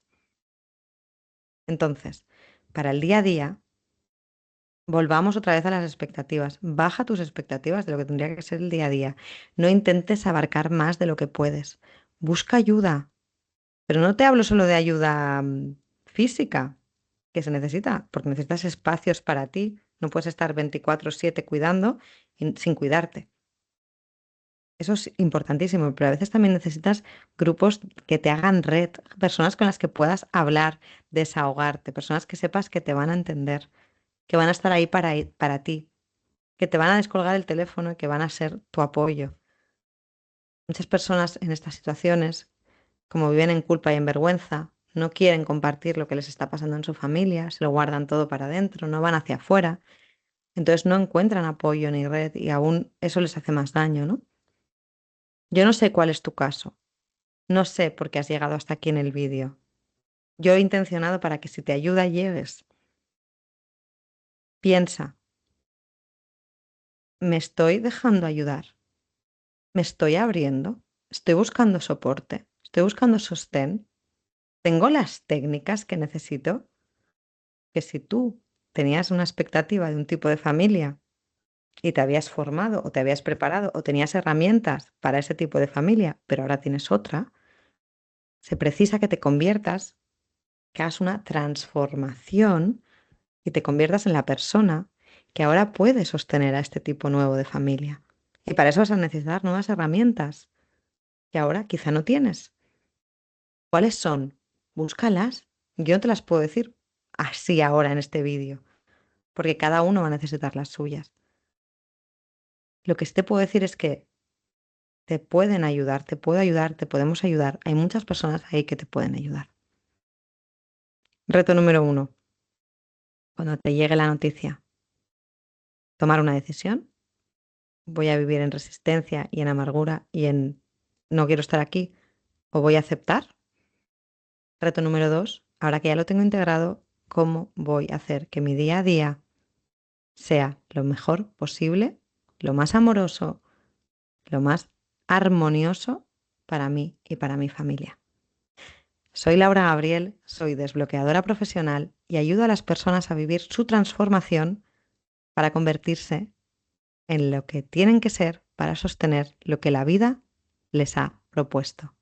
Entonces, para el día a día, volvamos otra vez a las expectativas. Baja tus expectativas de lo que tendría que ser el día a día. No intentes abarcar más de lo que puedes. Busca ayuda. Pero no te hablo solo de ayuda física, que se necesita, porque necesitas espacios para ti. No puedes estar 24/7 cuidando sin cuidarte. Eso es importantísimo, pero a veces también necesitas grupos que te hagan red, personas con las que puedas hablar, desahogarte, personas que sepas que te van a entender, que van a estar ahí para ti, que te van a descolgar el teléfono y que van a ser tu apoyo. Muchas personas en estas situaciones, como viven en culpa y en vergüenza, no quieren compartir lo que les está pasando en su familia, se lo guardan todo para adentro, no van hacia afuera, entonces no encuentran apoyo ni red y aún eso les hace más daño, ¿no? Yo no sé cuál es tu caso, no sé por qué has llegado hasta aquí en el vídeo. Yo he intencionado para que si te ayuda llegues. Piensa, ¿me estoy dejando ayudar? ¿Me estoy abriendo? ¿Estoy buscando soporte? ¿Estoy buscando sostén? ¿Tengo las técnicas que necesito? Que si tú tenías una expectativa de un tipo de familia y te habías formado o te habías preparado o tenías herramientas para ese tipo de familia, pero ahora tienes otra, se precisa que te conviertas, que hagas una transformación y te conviertas en la persona que ahora puede sostener a este tipo nuevo de familia. Y para eso vas a necesitar nuevas herramientas que ahora quizá no tienes. ¿Cuáles son? Búscalas. Yo no te las puedo decir así ahora en este vídeo, porque cada uno va a necesitar las suyas. Lo que sí te puedo decir es que te pueden ayudar, te puedo ayudar, te podemos ayudar. Hay muchas personas ahí que te pueden ayudar. Reto número 1. Cuando te llegue la noticia, tomar una decisión. Voy a vivir en resistencia y en amargura y en no quiero estar aquí o voy a aceptar. Reto número 2. Ahora que ya lo tengo integrado, ¿cómo voy a hacer que mi día a día sea lo mejor posible, lo más amoroso, lo más armonioso para mí y para mi familia. Soy Laura Gabriel, soy desbloqueadora profesional y ayudo a las personas a vivir su transformación para convertirse en lo que tienen que ser para sostener lo que la vida les ha propuesto.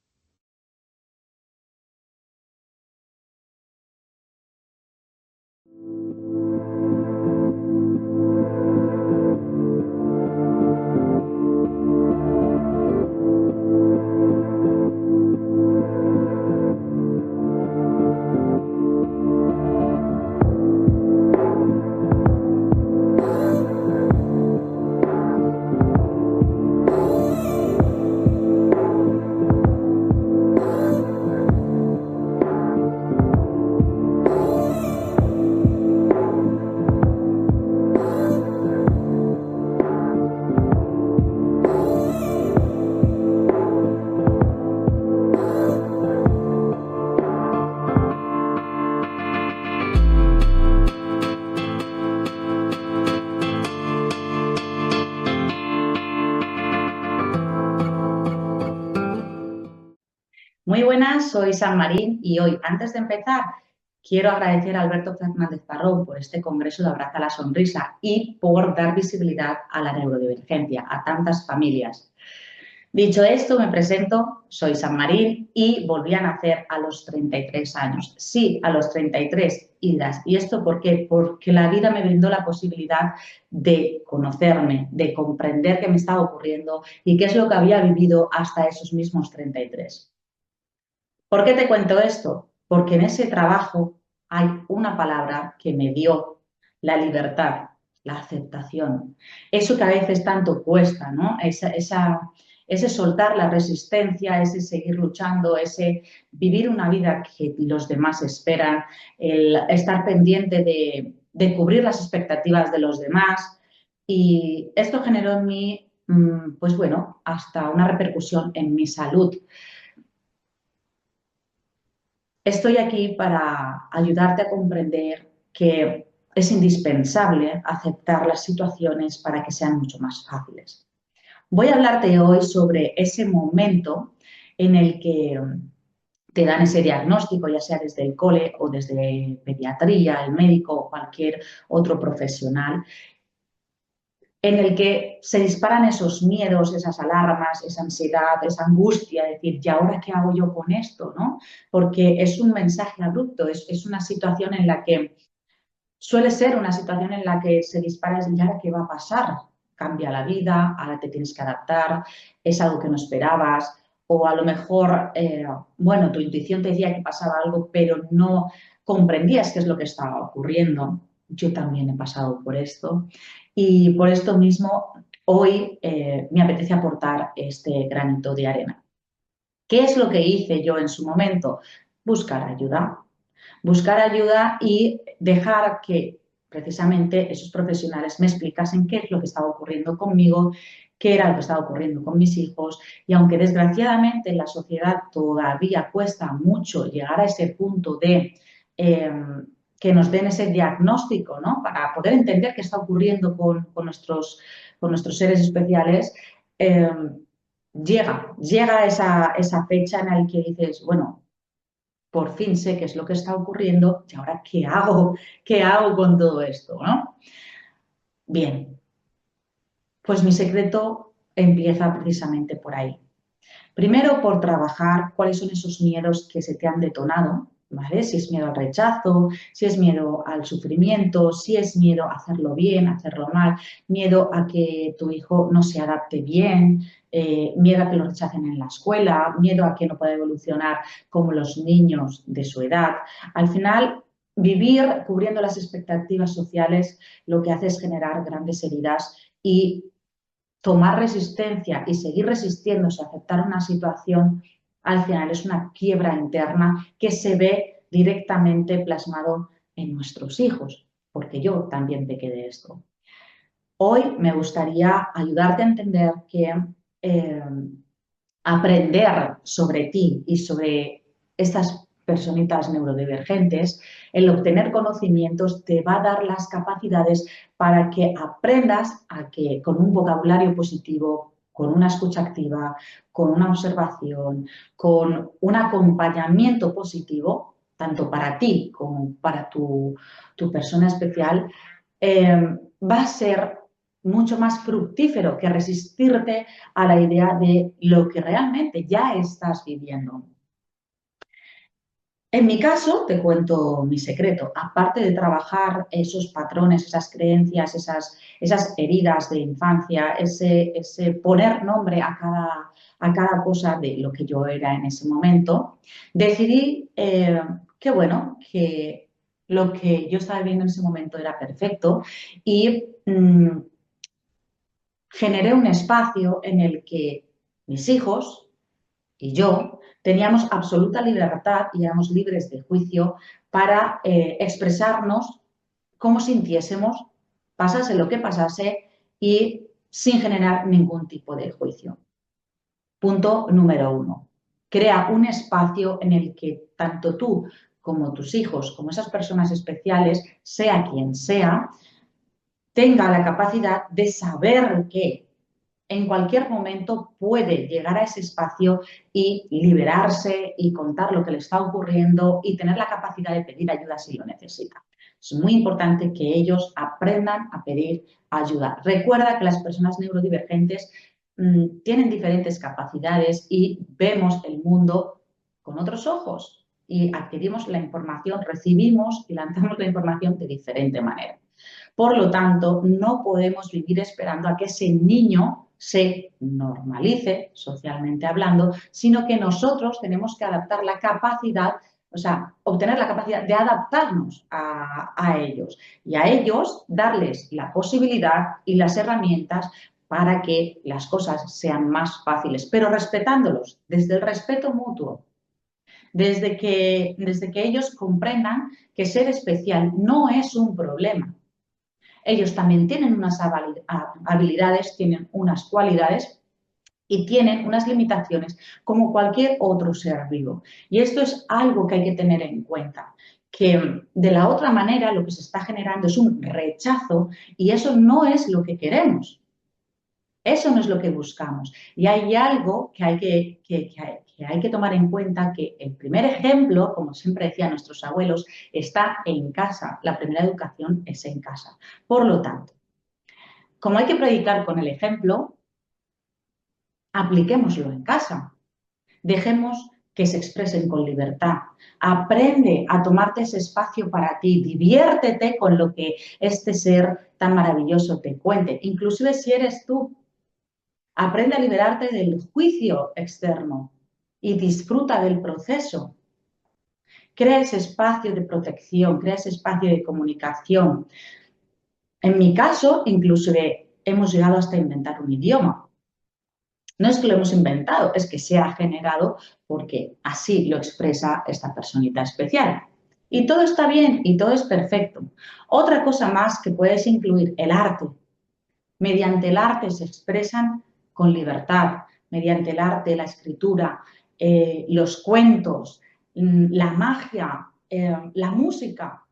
Muy buenas, soy San Marín y hoy, antes de empezar, quiero agradecer a Alberto Fernández Parrón por este congreso de Abraza la Sonrisa y por dar visibilidad a la neurodivergencia, a tantas familias. Dicho esto, me presento, soy San Marín y volví a nacer a los 33 años. Sí, a los 33. Y dirás, ¿y esto por qué? Porque la vida me brindó la posibilidad de conocerme, de comprender qué me estaba ocurriendo y qué es lo que había vivido hasta esos mismos 33. ¿Por qué te cuento esto? Porque en ese trabajo hay una palabra que me dio la libertad, la aceptación. Eso que a veces tanto cuesta, ¿no? Ese soltar la resistencia, ese seguir luchando, ese vivir una vida que los demás esperan, el estar pendiente de cubrir las expectativas de los demás. Y esto generó en mí, pues bueno, hasta una repercusión en mi salud. Estoy aquí para ayudarte a comprender que es indispensable aceptar las situaciones para que sean mucho más fáciles. Voy a hablarte hoy sobre ese momento en el que te dan ese diagnóstico, ya sea desde el cole o desde pediatría, el médico o cualquier otro profesional, en el que se disparan esos miedos, esas alarmas, esa ansiedad, esa angustia, decir, ¿y ahora qué hago yo con esto? ¿No? Porque es un mensaje abrupto, es una situación en la que suele ser una situación en la que se dispara y ahora qué va a pasar. Cambia la vida, ahora te tienes que adaptar, es algo que no esperabas, o a lo mejor, bueno, tu intuición te decía que pasaba algo, pero no comprendías qué es lo que estaba ocurriendo. Yo también he pasado por esto y por esto mismo hoy me apetece aportar este granito de arena. ¿Qué es lo que hice yo en su momento? Buscar ayuda y dejar que precisamente esos profesionales me explicasen qué es lo que estaba ocurriendo conmigo, qué era lo que estaba ocurriendo con mis hijos. Y aunque desgraciadamente en la sociedad todavía cuesta mucho llegar a ese punto de que nos den ese diagnóstico, ¿no? Para poder entender qué está ocurriendo con nuestros seres especiales, llega esa fecha en la que dices, bueno, por fin sé qué es lo que está ocurriendo y ahora ¿qué hago? ¿Qué hago con todo esto? ¿No? Bien, pues mi secreto empieza precisamente por ahí. Primero, por trabajar cuáles son esos miedos que se te han detonado, ¿vale? Si es miedo al rechazo, si es miedo al sufrimiento, si es miedo a hacerlo bien, a hacerlo mal, miedo a que tu hijo no se adapte bien, miedo a que lo rechacen en la escuela, miedo a que no pueda evolucionar como los niños de su edad. Al final, vivir cubriendo las expectativas sociales lo que hace es generar grandes heridas y tomar resistencia y seguir resistiéndose a aceptar una situación, al final es una quiebra interna que se ve directamente plasmado en nuestros hijos, porque yo también pequé de esto. Hoy me gustaría ayudarte a entender que aprender sobre ti y sobre estas personitas neurodivergentes, el obtener conocimientos te va a dar las capacidades para que aprendas a que con un vocabulario positivo, con una escucha activa, con una observación, con un acompañamiento positivo, tanto para ti como para tu persona especial, va a ser mucho más fructífero que resistirte a la idea de lo que realmente ya estás viviendo. En mi caso, te cuento mi secreto. Aparte de trabajar esos patrones, esas creencias, esas heridas de infancia, ese poner nombre a cada cosa de lo que yo era en ese momento, decidí que lo que yo estaba viviendo en ese momento era perfecto y generé un espacio en el que mis hijos y yo teníamos absoluta libertad y éramos libres de juicio para expresarnos como sintiésemos, pasase lo que pasase y sin generar ningún tipo de juicio. Punto número 1. Crea un espacio en el que tanto tú como tus hijos, como esas personas especiales, sea quien sea, tenga la capacidad de saber que en cualquier momento puede llegar a ese espacio y liberarse y contar lo que le está ocurriendo y tener la capacidad de pedir ayuda si lo necesita. Es muy importante que ellos aprendan a pedir ayuda. Recuerda que las personas neurodivergentes tienen diferentes capacidades y vemos el mundo con otros ojos y adquirimos la información, recibimos y lanzamos la información de diferente manera. Por lo tanto, no podemos vivir esperando a que ese niño se normalice, socialmente hablando, sino que nosotros tenemos que adaptar la capacidad, o sea, obtener la capacidad de adaptarnos a ellos y a ellos darles la posibilidad y las herramientas para que las cosas sean más fáciles, pero respetándolos desde el respeto mutuo, desde que ellos comprendan que ser especial no es un problema. Ellos también tienen unas habilidades, tienen unas cualidades y tienen unas limitaciones como cualquier otro ser vivo. Y esto es algo que hay que tener en cuenta, que de la otra manera lo que se está generando es un rechazo y eso no es lo que queremos. Eso no es lo que buscamos. Y hay algo que hay que tomar en cuenta, que el primer ejemplo, como siempre decían nuestros abuelos, está en casa. La primera educación es en casa. Por lo tanto, como hay que predicar con el ejemplo, apliquémoslo en casa. Dejemos que se expresen con libertad. Aprende a tomarte ese espacio para ti. Diviértete con lo que este ser tan maravilloso te cuente. Inclusive si eres tú. Aprende a liberarte del juicio externo y disfruta del proceso. Crea ese espacio de protección, crea ese espacio de comunicación. En mi caso, inclusive hemos llegado hasta inventar un idioma. No es que lo hemos inventado, es que se ha generado porque así lo expresa esta personita especial. Y todo está bien y todo es perfecto. Otra cosa más que puedes incluir, el arte. Mediante el arte se expresan con libertad, mediante el arte, la escritura, los cuentos, la magia, la música.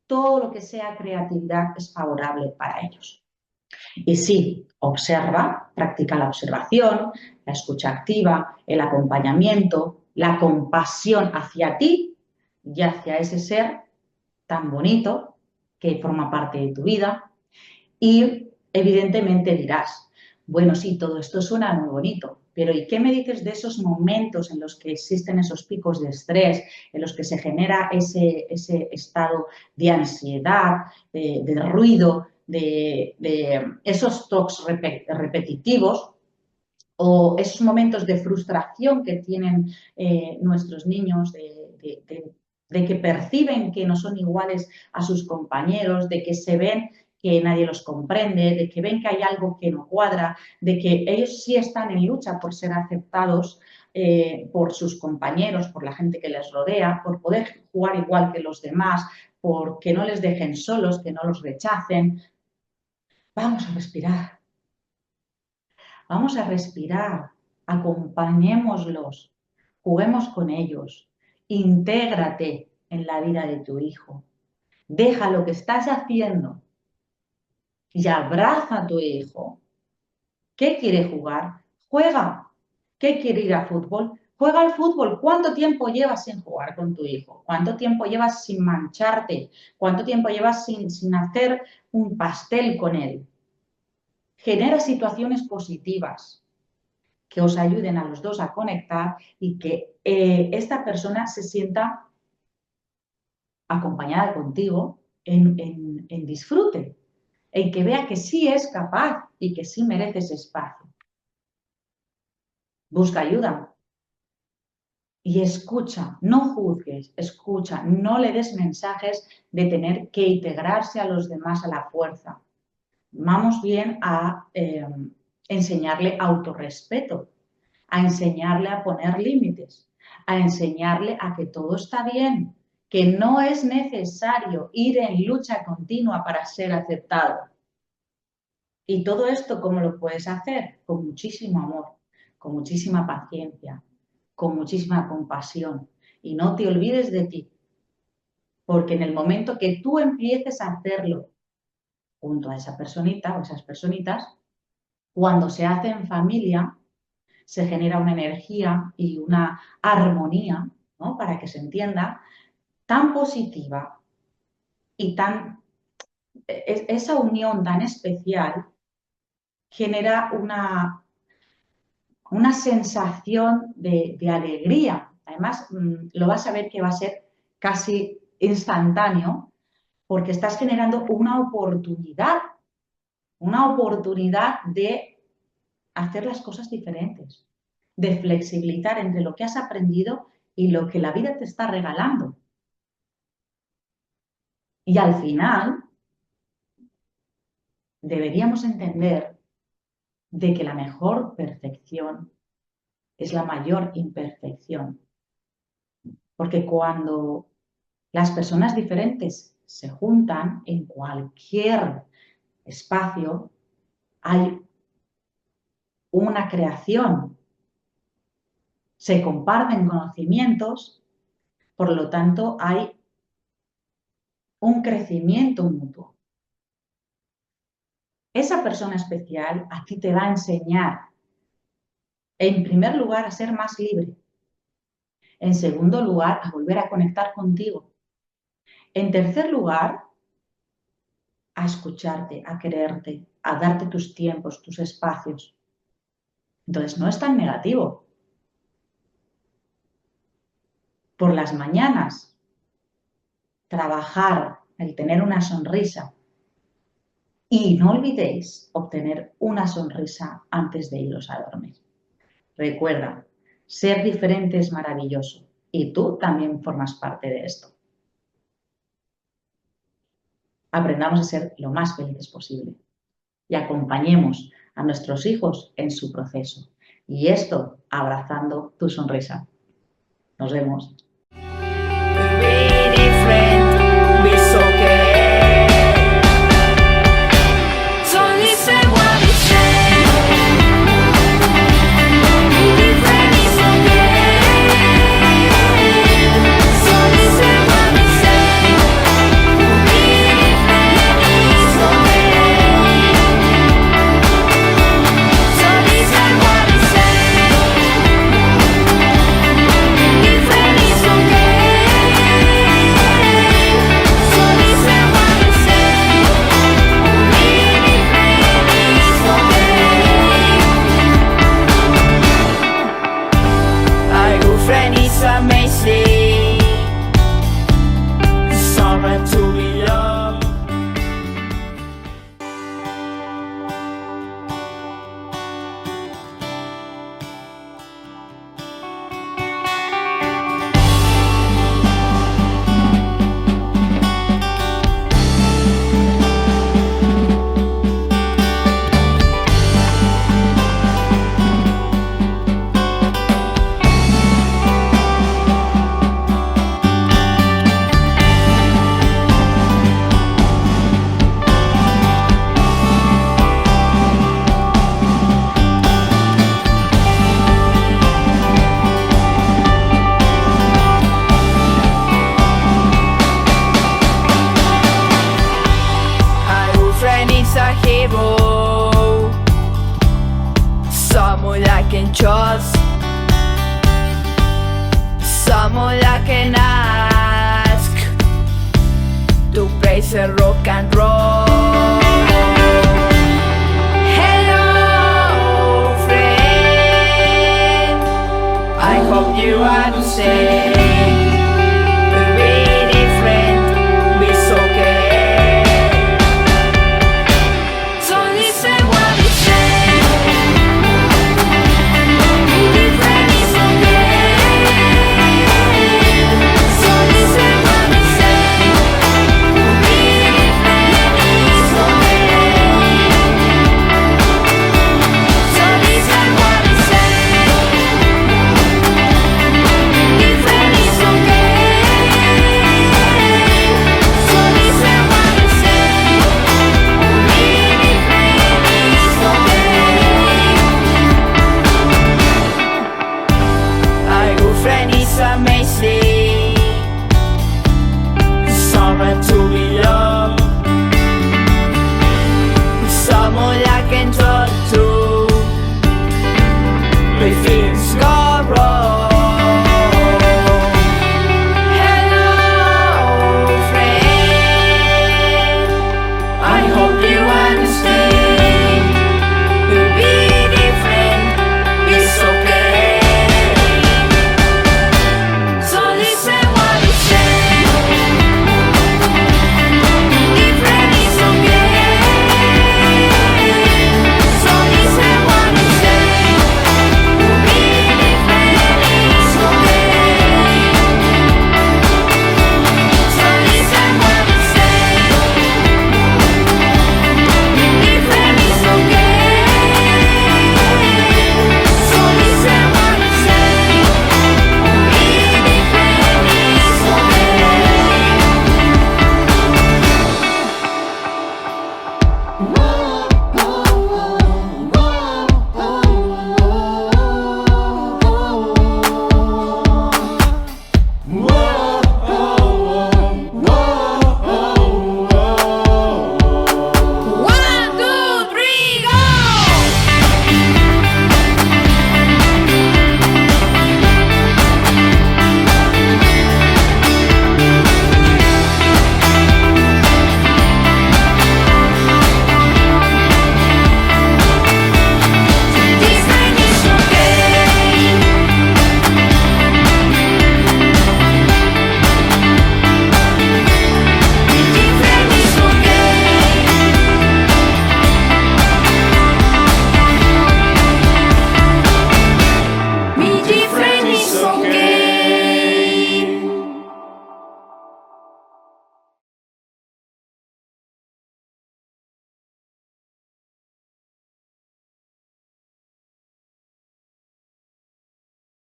Todo lo que sea creatividad es favorable para ellos. Y sí, observa, practica la observación, la escucha activa, el acompañamiento, la compasión hacia ti y hacia ese ser tan bonito que forma parte de tu vida. Y evidentemente dirás, bueno, sí, todo esto suena muy bonito, pero ¿y qué me dices de esos momentos en los que existen esos picos de estrés, en los que se genera ese estado de ansiedad, de ruido, de esos tocs repetitivos o esos momentos de frustración que tienen nuestros niños, de que perciben que no son iguales a sus compañeros, de que se ven que nadie los comprende, de que ven que hay algo que no cuadra, de que ellos sí están en lucha por ser aceptados por sus compañeros, por la gente que les rodea, por poder jugar igual que los demás, por que no les dejen solos, que no los rechacen. Vamos a respirar. Vamos a respirar, acompañémoslos, juguemos con ellos, intégrate en la vida de tu hijo. Deja lo que estás haciendo y abraza a tu hijo. ¿Qué quiere jugar? Juega. ¿Qué quiere ir a fútbol? Juega al fútbol. ¿Cuánto tiempo llevas sin jugar con tu hijo? ¿Cuánto tiempo llevas sin mancharte? ¿Cuánto tiempo llevas sin hacer un pastel con él? Genera situaciones positivas que os ayuden a los dos a conectar y que esta persona se sienta acompañada contigo en disfrute, en que vea que sí es capaz y que sí merece ese espacio. Busca ayuda y escucha, no juzgues, escucha, no le des mensajes de tener que integrarse a los demás a la fuerza. Vamos bien a enseñarle autorrespeto, a enseñarle a poner límites, a enseñarle a que todo está bien, que no es necesario ir en lucha continua para ser aceptado. Y todo esto, ¿cómo lo puedes hacer? Con muchísimo amor, con muchísima paciencia, con muchísima compasión. Y no te olvides de ti, porque en el momento que tú empieces a hacerlo junto a esa personita o esas personitas, cuando se hace en familia, se genera una energía y una armonía, ¿no? Para que se entienda, tan positiva y esa unión tan especial genera una sensación de alegría. Además, lo vas a ver que va a ser casi instantáneo porque estás generando una oportunidad de hacer las cosas diferentes, de flexibilizar entre lo que has aprendido y lo que la vida te está regalando. Y al final, deberíamos entender de que la mejor perfección es la mayor imperfección. Porque cuando las personas diferentes se juntan en cualquier espacio, hay una creación, se comparten conocimientos, por lo tanto hay un crecimiento mutuo. Esa persona especial a ti te va a enseñar, en primer lugar, a ser más libre. En segundo lugar, a volver a conectar contigo. En tercer lugar, a escucharte, a quererte, a darte tus tiempos, tus espacios. Entonces, no es tan negativo. Por las mañanas, trabajar, el tener una sonrisa. Y no olvidéis obtener una sonrisa antes de iros a dormir. Recuerda, ser diferente es maravilloso y tú también formas parte de esto. Aprendamos a ser lo más felices posible y acompañemos a nuestros hijos en su proceso. Y esto abrazando tu sonrisa. Nos vemos. Feliz chores. Someone that can ask to praise the rock and roll. Hello, friend, I hope you understand.